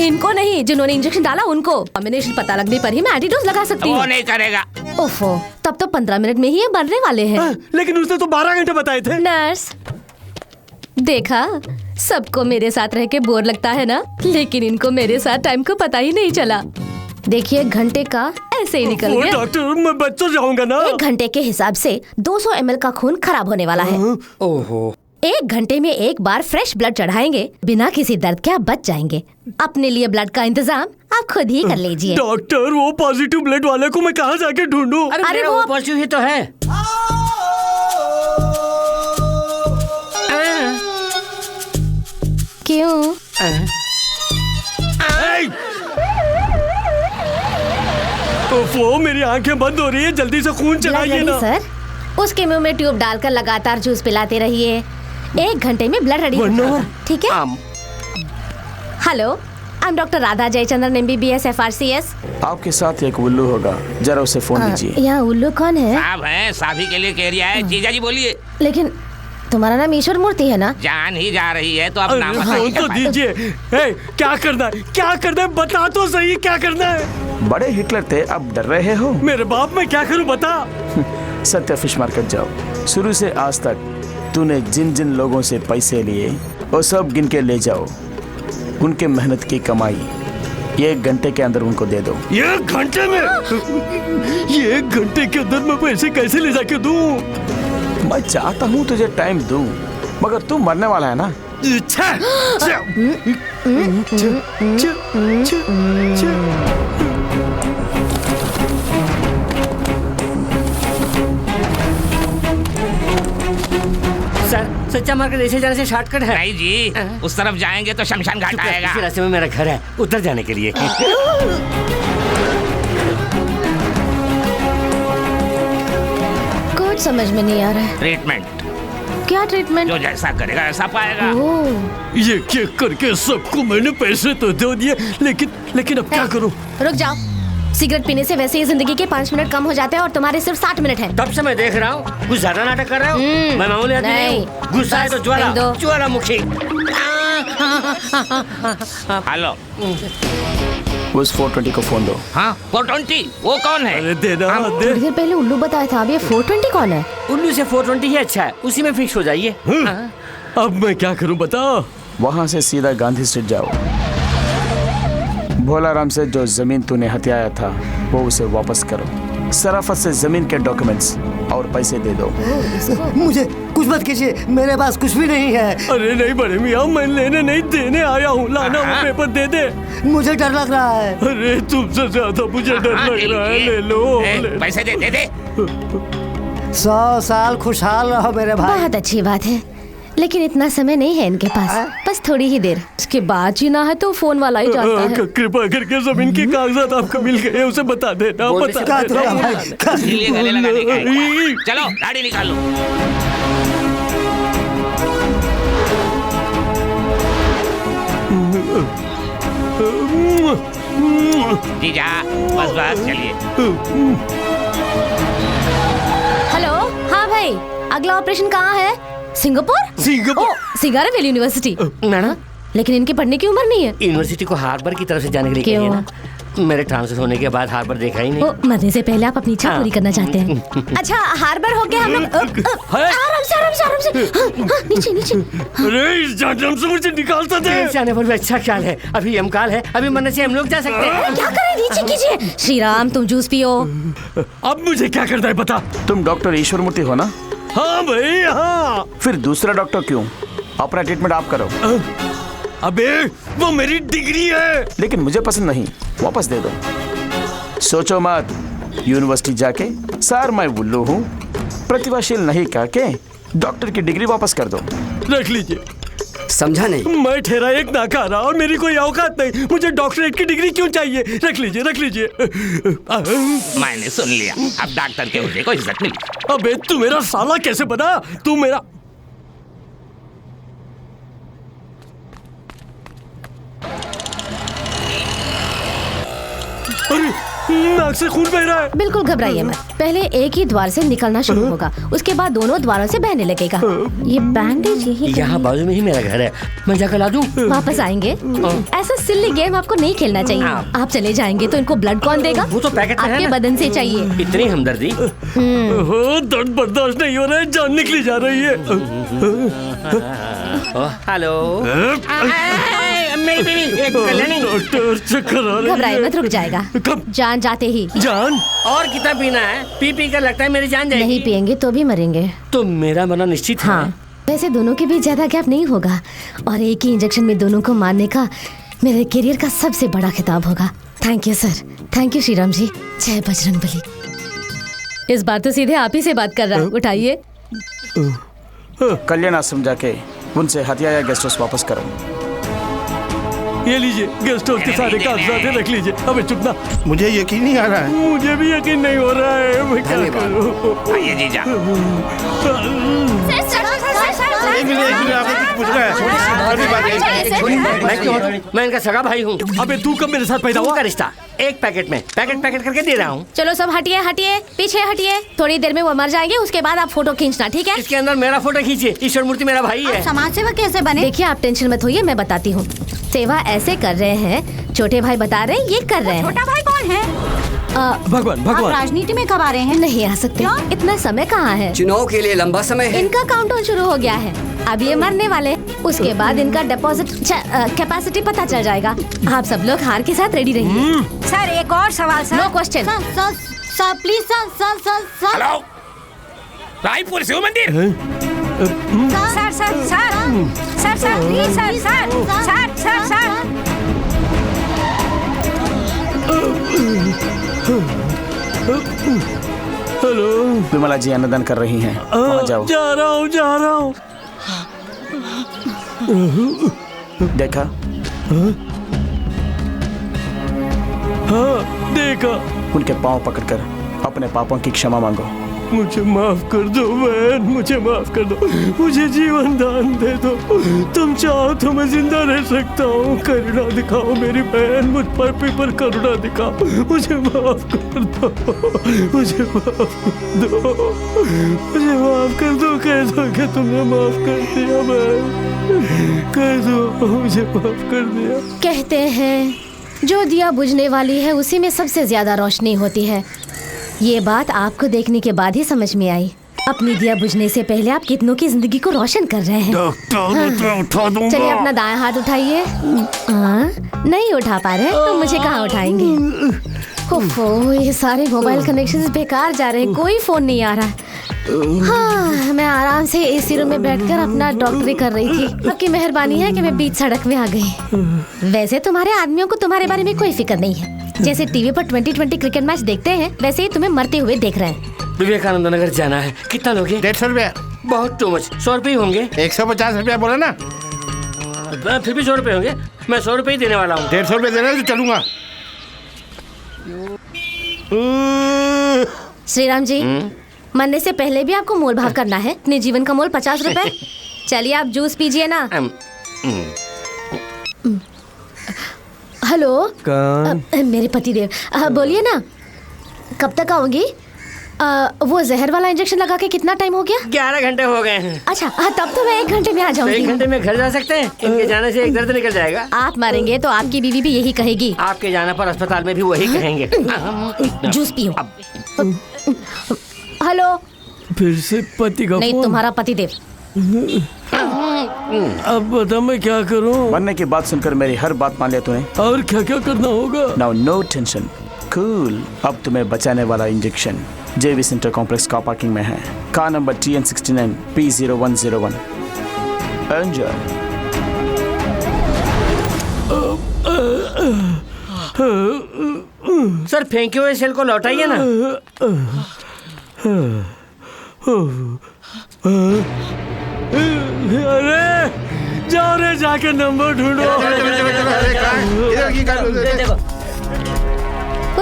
इनको नहीं, जिन्होंने इंजेक्शन डाला उनको। कॉम्बिनेशन पता लगने पर ही मैं एंटीडोज लगा सकती हूँ। वो नहीं करेगा। ओफो, तब तो 15 मिनट में ही ये बनने वाले हैं। लेकिन उसने तो 12 घंटे बताए थे। नर्स, देखा, सबको मेरे साथ रह के बोर लगता है ना, लेकिन इनको मेरे साथ टाइम को पता ही नहीं चला। देखिए, घंटे का ऐसे ही निकल गया। डॉक्टर, मैं बच तो जाऊंगा ना। 1 घंटे के हिसाब से 200 ml का खून खराब होने वाला है। ओहो। 1 घंटे में एक बार फ्रेश ब्लड चढ़ाएंगे, बिना किसी दर्द के आप बच जाएंगे। अपने लिए ब्लड का इंतजाम आप खुद ही कर लीजिए। डॉक्टर, वो पॉजिटिव ब्लड वाले को मैं कहाँ जाके ढूंढूं? अरे वो पॉजिटिव ही तो है। क्यों? वो मेरी आंखें बंद हो रही है, जल्दी से खून चलाइए ना। सर, उसके मुंह में ट्यूब डालकर लगातार जूस पिलाते रहिए। 1 घंटे में ब्लड रेडी हो जाएगा, ठीक है? Hello, I am doctor Radha Jayachandran MBBS FRCS। आपके साथ एक उल्लू होगा, जरा उसे फोन दीजिए। यहाँ उल्लू कौन है? साहब है, साभी के लिए कह रिया है। जीजा जी बोलिए। लेकिन तुम्हारा नाम ईश्वर मूर्ति है ना? जान ही जा रही है तो अब नाम तो दीजिए। क्या करना है? क्या करना है? बता तो सही, क्या करना है? बड़े हिटलर थे, अब डर रहे हो? मेरे बाप मैं क्या करूं बता। सत्या फिश मार्केट जाओ। शुरू से आज तक तूने जिन जिन लोगों से पैसे लिए वो सब गिन के ले जाओ। उनके मेहनत की कमाई 1 घंटे के अंदर उनको दे दो। 1 घंटे में? ये 1 घंटे के अंदर मैं पैसे कैसे ले जाके दूं? मैं चाहता हूँ तुझे टाइम दूं, मगर तू मरने वाला है ना। सर, सच्चा मार्केट ऐसे जाने से शॉर्टकट है। नहीं जी, उस तरफ जाएंगे तो शमशान घाट आएगा। इसी रास्ते में मेरा घर है, उधर जाने के लिए। कुछ समझ में नहीं आ रहा है। ट्रीटमेंट। क्या ट्रीटमेंट? जो जैसा करेगा ऐसा पाएगा। ये क्या करके सबको मैंने पैसे तो दे दिए, लेकिन अब क्या करूं? रुक जाओ। सिगरेट पीने से वैसे ही जिंदगी के 5 मिनट कम हो जाते हैं और तुम्हारे सिर्फ 60 मिनट हैं। तब से मैं देख रहा हूँ कुछ ज्यादा नाटक कर रहे हो। मैं मामूली आदमी नहीं हूँ। गुस्सा है तो ज्वालामुखी। हेलो, उस 420 को फोन दो। हाँ 420, वो कौन है? अरे देना दे। थोड़ी देर पहले उल्लू बताया था, अब ये 420 कौन है? उल्लू से 420 ही अच्छा है, उसी में फिक्स हो जाइए। अब मैं क्या करूं बताओ? वहाँ से सीधा गांधी स्ट्रीट जाओ। भोलाराम से जो जमीन तूने हथियाया था वो उसे वापस करो। सराफत से जमीन के डॉक्यूमेंट्स और पैसे दे दो। मुझे कुछ मत कीजिए, मेरे पास कुछ भी नहीं है। अरे नहीं बड़े मियाँ, मैं लेने नहीं देने आया हूँ। लाना वो पेपर दे दे। मुझे डर लग रहा है। अरे तुमसे ज्यादा मुझे डर लग रहा है। ले लो, पैसे दे दे। 100 साल खुशहाल रहो मेरे भाई। बहुत अच्छी बात है, लेकिन इतना समय नहीं है इनके पास, बस थोड़ी ही देर। इसके बाद जीना है तो फोन वाला ही जानता है। कृपा करके जमीन के कागजात आपको मिल गए, उसे बता देना। इसीलिए गले लगाने का है। चलो गाड़ी निकालो। जीजा बस चलिए। हेलो, हाँ भाई, अगला ऑपरेशन कहाँ है? सिंगापुर? सिंगारा वैली यूनिवर्सिटी। मैडम, लेकिन इनकी पढ़ने की उम्र नहीं है। यूनिवर्सिटी को हार्बर की तरफ से जाने के लिए कहिए ना। मेरे ट्रांसफर होने के बाद हार्बर देखा ही नहीं। मरने से पहले आप अपनी इच्छा पूरी करना चाहते हैं। अच्छा, हार्बर हो गया हम लोग। आराम से। नीचे। अरे इस जहन्नम से मुझे निकालता दे। जाने पर भी अच्छा ख्याल है, अभी यमकाल है, अभी मरने से हम लोग जा सकते हैं। क्या करें, नीचे कीजिए। श्री राम, तुम जूस पियो। अब मुझे क्या करना है बता। तुम डॉक्टर ईश्वर मूर्ति हो ना? हाँ भाई हाँ। फिर दूसरा डॉक्टर क्यों? अपना ट्रीटमेंट आप करो। अबे वो मेरी डिग्री है। लेकिन मुझे पसंद नहीं, वापस दे दो। सोचो मत, यूनिवर्सिटी जाके सर मैं उल्लू हूँ, प्रतिभाशील नहीं कह के डॉक्टर की डिग्री वापस कर दो। रख लीजिए। समझा नहीं? मैं ठहरा एक नाकारा और मेरी कोई औकात नहीं। मुझे डॉक्टरेट की डिग्री क्यों चाहिए? रख लीजिए। मैंने सुन लिया, अब डॉक्टर के होने को इज्जत मिली। अबे तू मेरा साला कैसे बना? तू मेरा नाक से खून बह रहा है। बिल्कुल घबराइए मत, पहले एक ही द्वार से निकलना शुरू होगा, उसके बाद दोनों द्वारों से बहने लगेगा। ये बैंडेज यही यहाँ बाजू में ही मेरा घर है, मैं जाकर ला दूँ? वापस आएंगे। ऐसा सिल्ली गेम आपको नहीं खेलना चाहिए। आप चले जाएंगे तो इनको ब्लड कौन देगा? वो तो पैकेट में है आपके ना। बदन से चाहिए। इतनी हमदर्दी? दर्द बर्दाश्त नहीं हो रहा है, जान निकली जा रही है। हेलो, मेरी बीवी डॉक्टर चक्कर आ रही है। घबराइए मत, रुक जाएगा। जान जाते ही। जान? और कितना पीना है? पी कर लगता है मेरी जान जाएगी। नहीं पिएंगे तो भी मरेंगे। तो मेरा मरना निश्चित है। हाँ, वैसे दोनों के बीच ज्यादा गैप नहीं होगा और एक ही इंजेक्शन में दोनों को मारने का मेरे करियर का सबसे बड़ा खिताब होगा। Thank you sir, thank you Shriram ji. जय बजरंगबली। इस बार तो सीधे आप ही से बात कर रहा है, उठाइए। कल्याण आश्रम जाके उनसे हथियाया गेस्ट हाउस वापस करो। ये लीजिए, गेस्ट हाउस के सारे कागजात रख लीजिए। अबे चुप ना। मुझे यकीन नहीं आ रहा है। मुझे भी यकीन नहीं हो रहा है, मैं क्या करूं? आइए जीजा। मैं इनका सगा भाई हूँ। अबे तू कब मेरे साथ पैदा हुआ? का रिश्ता एक पैकेट में पैकेट करके दे रहा हूँ। चलो सब हटिए, पीछे हटिए। थोड़ी देर में वो मर जाएंगे, उसके बाद आप फोटो खींचना, ठीक है? इसके अंदर मेरा फोटो खींचिए। ईश्वर मूर्ति मेरा भाई है। समाज सेवा कैसे बने? देखिए आप टेंशन मत होइए, मैं बताती हूँ। सेवा ऐसे कर रहे हैं, छोटे भाई बता रहे हैं ये कर रहे हैं। छोटा भाई कौन है? भगवान आप राजनीति में कब आ रहे हैं? नहीं आ सकते, इतना समय कहाँ है? चुनाव के लिए लंबा समय है। इनका काउंटडाउन शुरू हो गया है, अब ये मरने वाले, उसके बाद इनका डिपॉजिट कैपेसिटी पता चल जाएगा। आप सब लोग हार के साथ रेडी रहिए। सर एक और सवाल sir. No question. Sir please sir. Hello, Raipur Shiv Mandir. Sir please sir. Hello, Vimla ji अन्नदान कर रही हैं, वहाँ जाओ। जा रहा हूँ। देखा? हाँ देखा। उनके पाँव पकड़कर अपने पापों की क्षमा मांगो। मुझे माफ कर दो बहन, मुझे माफ कर दो, मुझे जीवन दान दे दो। तुम चाहो तो मैं जिंदा रह सकता हूँ। करुणा दिखाओ मेरी बहन, मुझ पर करुणा दिखाओ। मुझे माफ कर दो, मुझे माफ कर दो। कह दो कि तुमने माफ कर दिया बहन, कह दो मुझे माफ कर दिया। कहते हैं जो दिया बुझने वाली है उसी में सबसे ज्यादा रोशनी होती है। ये बात आपको देखने के बाद ही समझ में आई। अपनी दिया बुझने से पहले आप कितनों की जिंदगी को रोशन कर रहे हैं। उठा दूंगा। चलिए अपना दायां हाथ उठाइए। नहीं उठा पा रहे तो मुझे कहाँ उठाएंगे? ओफो, ये सारे मोबाइल कनेक्शंस बेकार जा रहे हैं, कोई फोन नहीं आ रहा। हाँ, मैं आराम से एसी रूम में बैठकर अपना डॉक्टरी कर रही थी। आपकी मेहरबानी है कि मैं बीच सड़क में आ गई। वैसे तुम्हारे आदमियों को तुम्हारे बारे में कोई फिक्र नहीं है। जैसे टीवी पर 2020 क्रिकेट मैच देखते हैं, वैसे ही तुम्हें मरते हुए देख रहे हैं। विवेकानंद नगर जाना है। कितना लोगे? 150 रुपया। बहुत टू मच। 100 रुपये होंगे। 150 रुपया बोला ना। फिर भी 100 रुपये होंगे। मैं 100 रुपये ही देने वाला हूँ। 150 रुपये देना तो चलूंगा। श्रीराम जी, मरने से पहले भी आपको मोल भाव करना है। अपने जीवन का मोल 50 रुपए। चलिए आप जूस पीजिए ना। हेलो, मेरे पतिदेव, बोलिए ना, कब तक आओगी? वो जहर वाला इंजेक्शन लगा के कितना टाइम हो गया? 11 घंटे हो गए हैं। अच्छा, तब तो मैं 1 घंटे में आ जाऊंगी। 1 घंटे में घर जा सकते हैं? इनके जाने से एक दर्द निकल जाएगा। आप मरेंगे तो आपकी बीवी भी यही कहेगी। आपके जाने पर अस्पताल में भी वही कहेंगे। जूस पियो। हेलो, फिर से पति का नहीं, तुम्हारा पतिदेव। अब बता मैं क्या करूं? मरने की बात सुनकर मेरी हर बात मान लिया तूने। और क्या क्या करना होगा? Now no tension, cool. अब तुम्हें बचाने वाला इंजेक्शन जेवी सेंटर कॉम्प्लेक्स कार पार्किंग में है। Car number TN69 P0101। Enjoy. Sir फेंके हुए सेल को लौटाइए ना। अरे जाओ रे, जाके नंबर ढूंढो।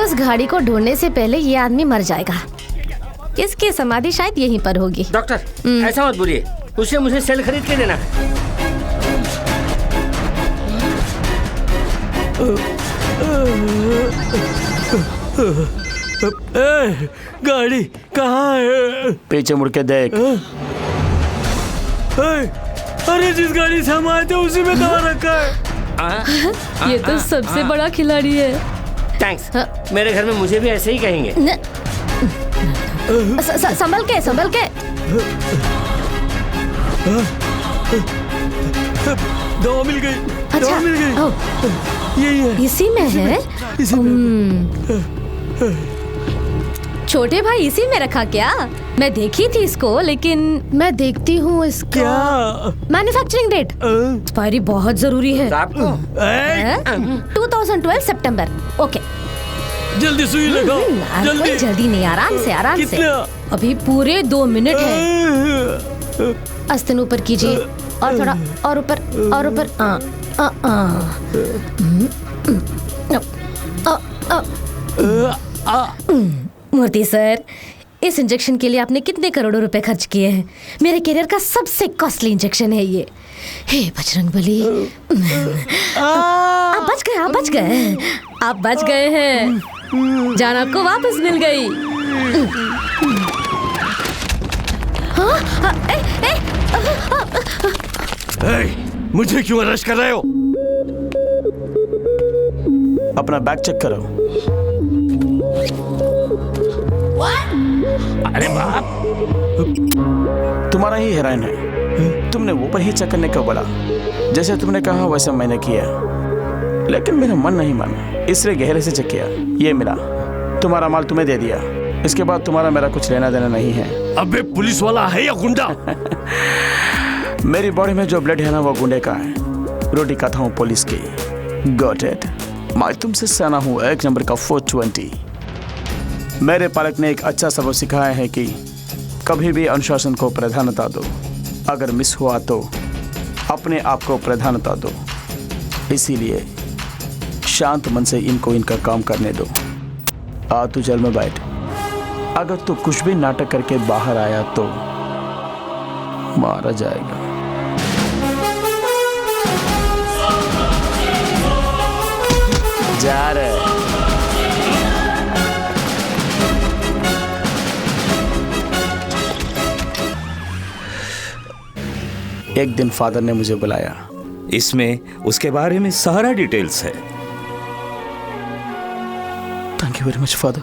उस गाड़ी को ढूंढने से पहले ये आदमी मर जाएगा। इसकी समाधि शायद यहीं पर होगी। डॉक्टर ऐसा मत बोलिए, उसे मुझे सेल खरीद के देना है। गाड़ी कहाँ है? पीछे मुड़ के देख। अरे जिस गाड़ी से हम आए थे उसी में दवा रखा है। ये तो सबसे बड़ा खिलाड़ी है। थैंक्स। मेरे घर में मुझे भी ऐसे ही कहेंगे। संभल के, संभल के। दवा मिल गई। अच्छा, दवा मिल गई। यही है। इसी में है। छोटे भाई इसी में रखा क्या? मैं देखी थी इसको, लेकिन मैं देखती हूँ इसका मैन्युफैक्चरिंग डेट। एक्सपायरी बहुत जरूरी है। 2012 सितंबर। ओके, जल्दी सुई लगाओ। जल्दी जल्दी नहीं, आराम से, आराम से। अभी पूरे 2 मिनट है। आस्ते ऊपर कीजिए, और थोड़ा और ऊपर, और ऊपर। मूर्ति सर, इस इंजेक्शन के लिए आपने कितने करोड़ों रुपए खर्च किए हैं? मेरे करियर का सबसे कॉस्टली इंजेक्शन है ये। हे बजरंगबली, आप बच गए, आप बच गए, आप बच गए हैं। जान आपको वापस मिल गई। मुझे क्यों अरेस्ट कर रहे हो? अपना बैग चेक करो। अरे बाप, तुम्हारा ही हेरोइन है। तुमने वो पर ही चेक करने को बोला। जैसे तुमने कहा वैसे मैंने किया, लेकिन मेरा मन नहीं माना, इसलिए गहरे से चेक किया। ये मिला, तुम्हारा माल तुम्हें दे दिया। इसके बाद तुम्हारा मेरा कुछ लेना देना नहीं है। अबे पुलिस वाला है या गुंडा? मेरी बॉडी में जो ब्लड है ना वो गुंडे का है। रोटी खाता हूँ पुलिस की। Got it. मैं तुमसे सना हूँ 1 नंबर का 420। मेरे पालक ने एक अच्छा सबक सिखाया है कि कभी भी अनुशासन को प्राधान्यता दो। अगर मिस हुआ तो अपने आप को प्राधान्यता दो। इसीलिए शांत मन से इनको इनका काम करने दो। आ तू जेल में बैठ। अगर तू कुछ भी नाटक करके बाहर आया तो मारा जाएगा। जा रहे एक दिन फादर ने मुझे बुलाया। इसमें उसके बारे में सारा डिटेल्स है। Thank you very much father.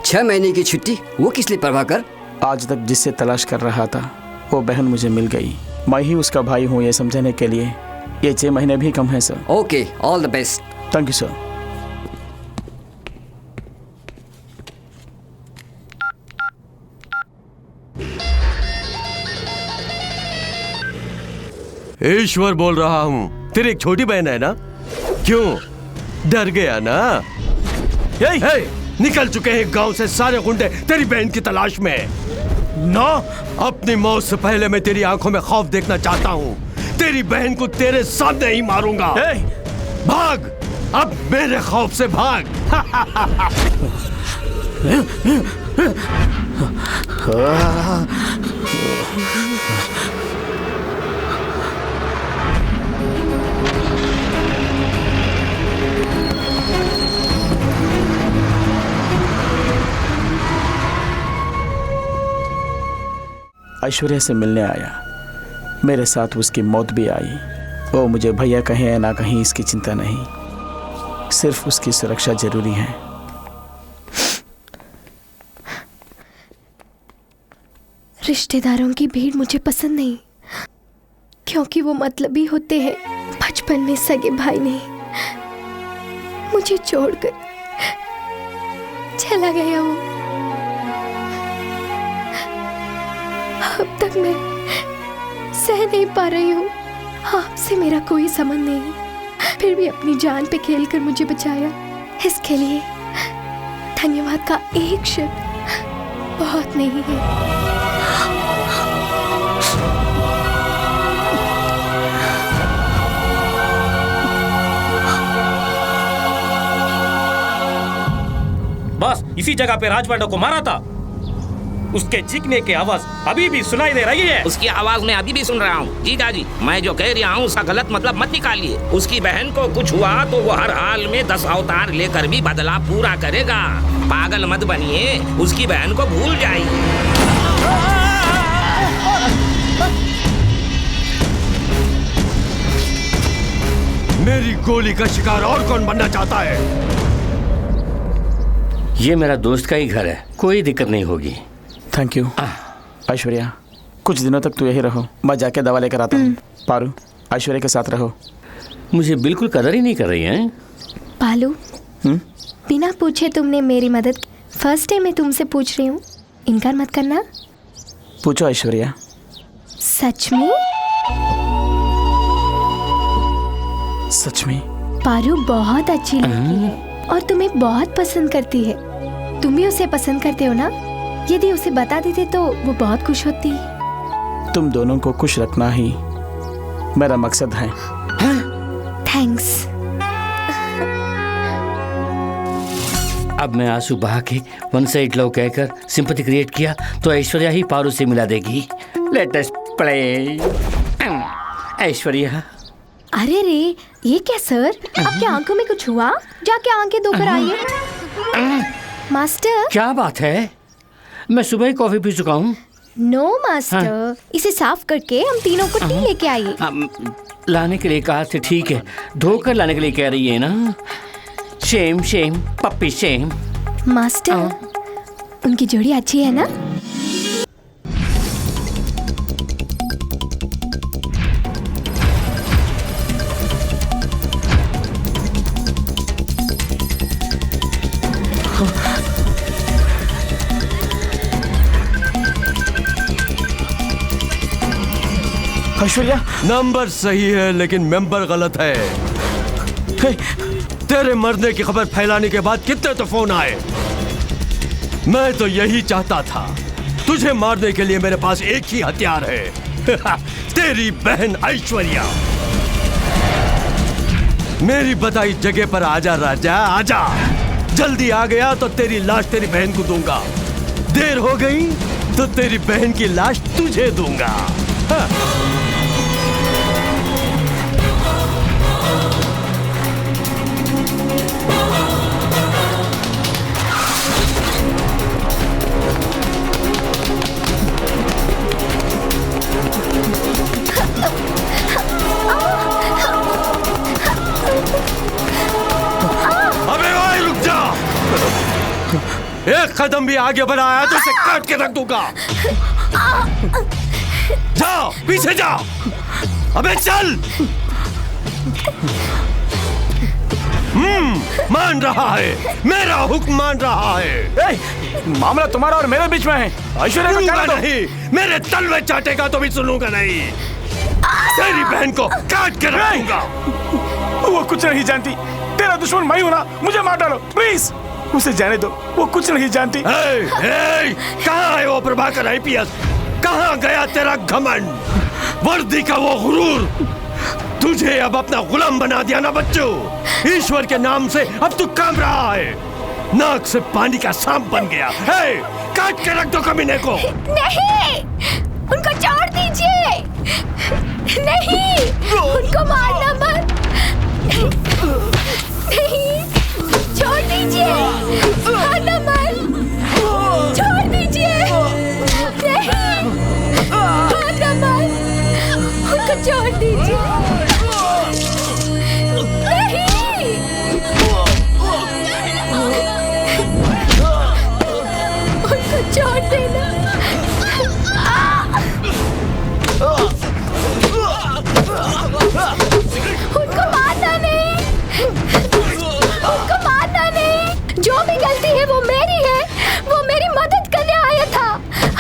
6 महीने की छुट्टी, वो किस लिए प्रभाकर? आज तक जिससे तलाश कर रहा था वो बहन मुझे मिल गई। मैं ही उसका भाई हूँ ये समझने के लिए ये 6 महीने भी कम है sir. Okay, all the best. Thank you sir. Ishwar बोल रहा हूँ। तेरी एक छोटी बहन है ना? क्यों डर गया ना? हे, निकल चुके हैं गांव से सारे गुंडे तेरी बहन की तलाश में। ना, अपनी मौत से पहले मैं तेरी आंखों में खौफ देखना चाहता हूँ। तेरी बहन को तेरे सामने ही मारूंगा। भाग, अब मेरे खौफ से भाग। ऐश्वर्या से मिलने आया। मेरे साथ उसकी मौत भी आई। वो मुझे भैया कहें या ना कहीं इसकी चिंता नहीं, सिर्फ उसकी सुरक्षा जरूरी है। रिश्तेदारों की भीड़ मुझे पसंद नहीं, क्योंकि वो मतलबी होते हैं। बचपन में सगे भाई ने मुझे छोड़कर चला गया हूँ। अब तक मैं सह नहीं पा रही हूँ। आपसे मेरा कोई संबंध नहीं, फिर भी अपनी जान पे खेलकर मुझे बचाया। इसके लिए धन्यवाद का एक शब्द बहुत नहीं है। बस इसी जगह पे राज पांडव को मारा था। उसके चीखने की आवाज अभी भी सुनाई दे रही है। उसकी आवाज मैं अभी भी सुन रहा हूँ। जीजा जी, मैं जो कह रहा हूँ उसका गलत मतलब मत निकालिए। उसकी बहन को कुछ हुआ तो वो हर हाल में 10 अवतार लेकर भी बदला पूरा करेगा। पागल मत बनिए, उसकी बहन को भूल जाइए। मेरी गोली का शिकार और कौन बनना चाहता है? ये मेरा दोस्त का ही घर है, कोई दिक्कत नहीं होगी। Thank you. ऐश्वर्या, कुछ दिनों तक तू यही रहो, मैं जाके दवा लेकर आता हूँ। पारू, ऐश्वर्या के साथ रहो। मुझे बिल्कुल कदर ही नहीं कर रही है। पालू, बिना पूछे तुमने मेरी मदद। फर्स्ट डे मैं तुमसे पूछ रही हूँ, इनकार मत करना। पूछो ऐश्वर्या। सच में? सच में? पारू बहुत अच्छी लड़की है और तुम्हें बहुत पसंद करती है। तुम भी उसे पसंद करते हो ना? यदि उसे बता देते तो वो बहुत खुश होती। तुम दोनों को खुश रखना ही मेरा मकसद है। थैंक्स। अब मैं आंसू बहा के वन साइड लव कहकर सिंपैथी क्रिएट किया तो ऐश्वर्या ही पारू से मिला देगी। Let us play. ऐश्वर्या। अरे रे, ये क्या सर? आपके आंखों में कुछ हुआ? जाके आंखें धोकर आइए। मास्टर। क्या बात है? मैं सुबह ही कॉफी पी चुका हूँ। नो मास्टर, इसे साफ करके हम तीनों को टी लेके आइए। लाने के लिए कहा थे, ठीक है। धोकर लाने के लिए कह रही है ना? Shem shame puppy shame. Master उनकी जोड़ी अच्छी है ना? ऐश्वर्या नंबर सही है लेकिन मेंबर गलत है। तेरे मरने की खबर फैलाने के बाद कितने तो फोन आए। मैं तो यही चाहता था, तुझे मारने के लिए मेरे पास एक ही हथियार है तेरी बहन ऐश्वर्या। मेरी बताई जगह पर आजा राजा आजा। जल्दी आ गया तो तेरी लाश तेरी बहन को दूंगा, देर हो गई तो तेरी बहन की लाश तुझे दूंगा। एक कदम भी आगे बढ़ाया तो इसे काट के रख दूंगा। जाओ पीछे जाओ। अबे चल। मान रहा है, मेरा हुक्म मान रहा है। मामला तुम्हारा और मेरे बीच में है। ऐश्वर्या को कहना नहीं, मेरे तलवे चाटेगा तो भी सुनूंगा नहीं। तेरी बहन को काट के रख दूंगा। वो कुछ नहीं जानती, तेरा दुश्मन मैं हूं ना, मुझे मार डालो प्लीज। उसे जाने दो, वो कुछ नहीं जानती। कहाँ है वो प्रभाकर आईपीएस? कहाँ गया तेरा घमंड, वर्दी का वो गुरूर? तुझे अब अपना गुलाम बना दिया ना बच्चों। ईश्वर के नाम से अब तू काम रहा है, नाक से पानी का सांप बन गया। काट के रख दो कमीने को। नहीं, उनको छोड़ दीजिए। नहीं, उनको मारना मत। नहीं, छोड़ दीजिए। मारना मत, छोड़ दीजिए। नहीं, मारना मत, उनको छोड़ दीजिए। नहीं, उनको छोड़ देना। उनको मारना नहीं, उनको मारना नहीं। जो भी गलती है वो मेरी है, वो मेरी मदद करने आया था।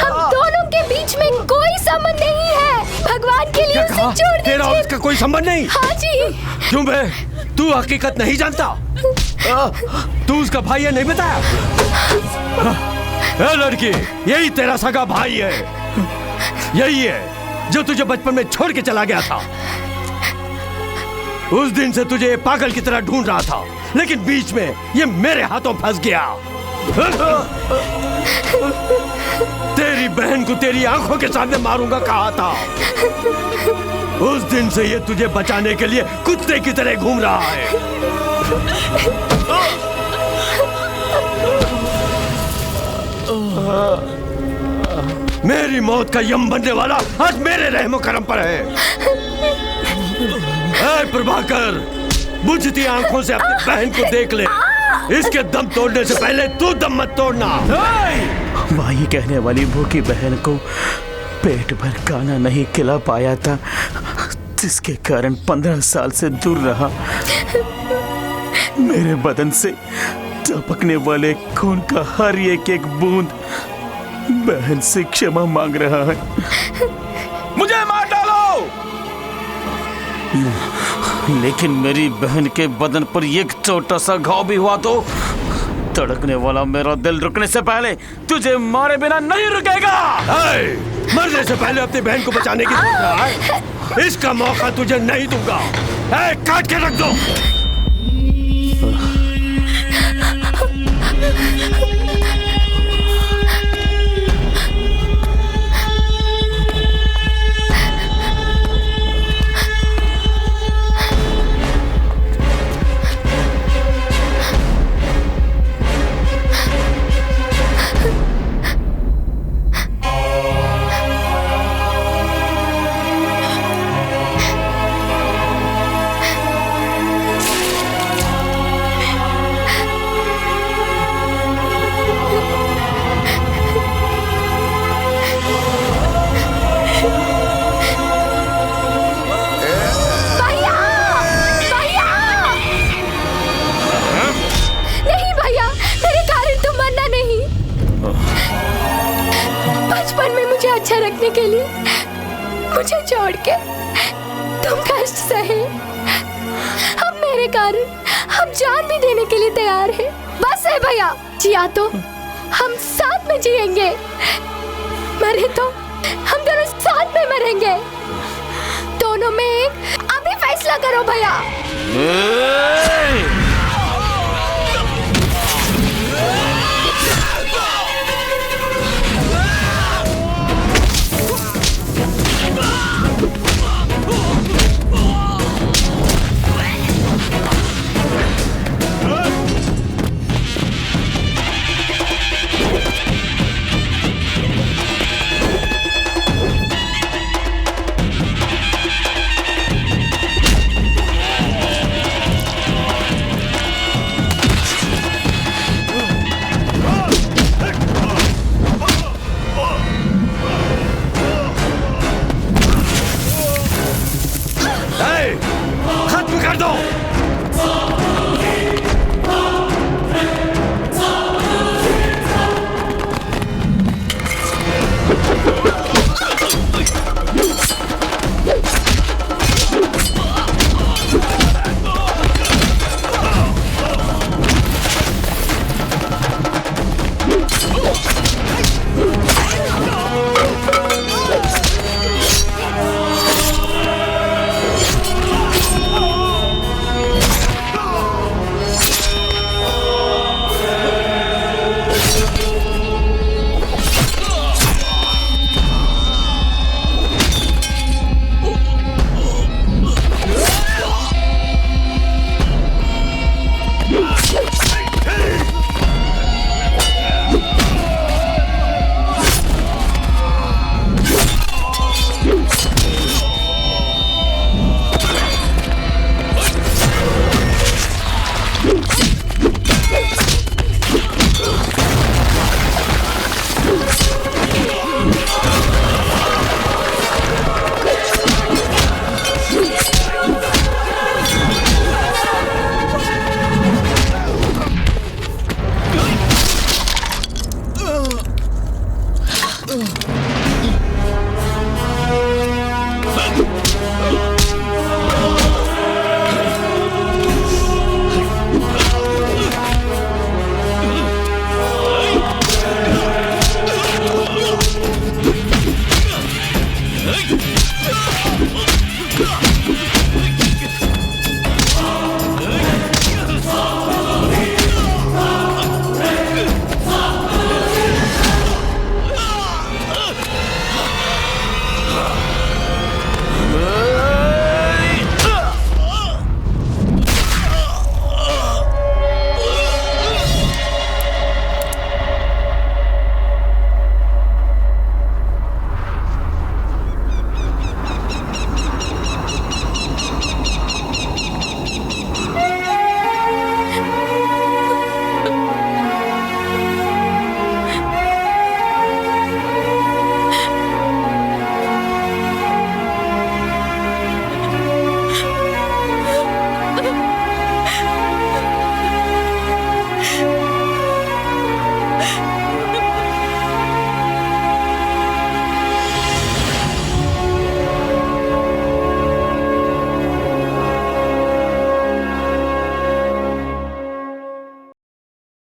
हम दोनों के बीच में कोई संबंध नहीं है। भगवान के लिए उसे छोड़ दीजिए। तेरा और उसका कोई संबंध नहीं? हाँ जी। क्यों बे, तू हकीकत नहीं जानता? तू उसका भाई है नहीं बताया? लड़की, यही तेरा सगा भाई है, यही है जो तुझे बचपन में छोड़ के चला गया था। उस दिन से तुझे पागल की तरह ढूंढ रहा था, लेकिन बीच में ये मेरे हाथों फंस गया। तेरी बहन को तेरी आंखों के सामने मारूंगा कहा था। उस दिन से ये तुझे बचाने के लिए कुत्ते की तरह घूम रहा है। मेरी मौत का यम बनने वाला आज मेरे रहमो करम पर है। ऐ प्रभाकर, बुझती आंखों से अपनी बहन को देख ले। इसके दम तोड़ने से पहले तू दम मत तोड़ना। माही कहने वाली भूखी बहन को पेट भर खाना नहीं खिला पाया था, जिसके कारण 15 साल से दूर रहा। मेरे बदन से टपकने वाले खून का हर एक बूंद बहन से क्षमा मांग रहा है। मुझे मार डालो। लेकिन मेरी बहन के बदन पर एक छोटा सा घाव भी हुआ तो धड़कने वाला मेरा दिल रुकने से पहले तुझे मारे बिना नहीं रुकेगा। मरने से पहले अपनी बहन को बचाने की सोच रहा है? इसका मौका तुझे नहीं दूंगा। काट के रख दो। रखने के लिए मुझे छोड़ के तुम कष्ट सहे। अब मेरे कारण हम जान भी देने के लिए तैयार हैं। बस है भैया, जिया तो हम साथ में जिएंगे, मरे तो हम दोनों साथ में मरेंगे। दोनों में एक अभी फैसला करो भैया। खत्म कर दो।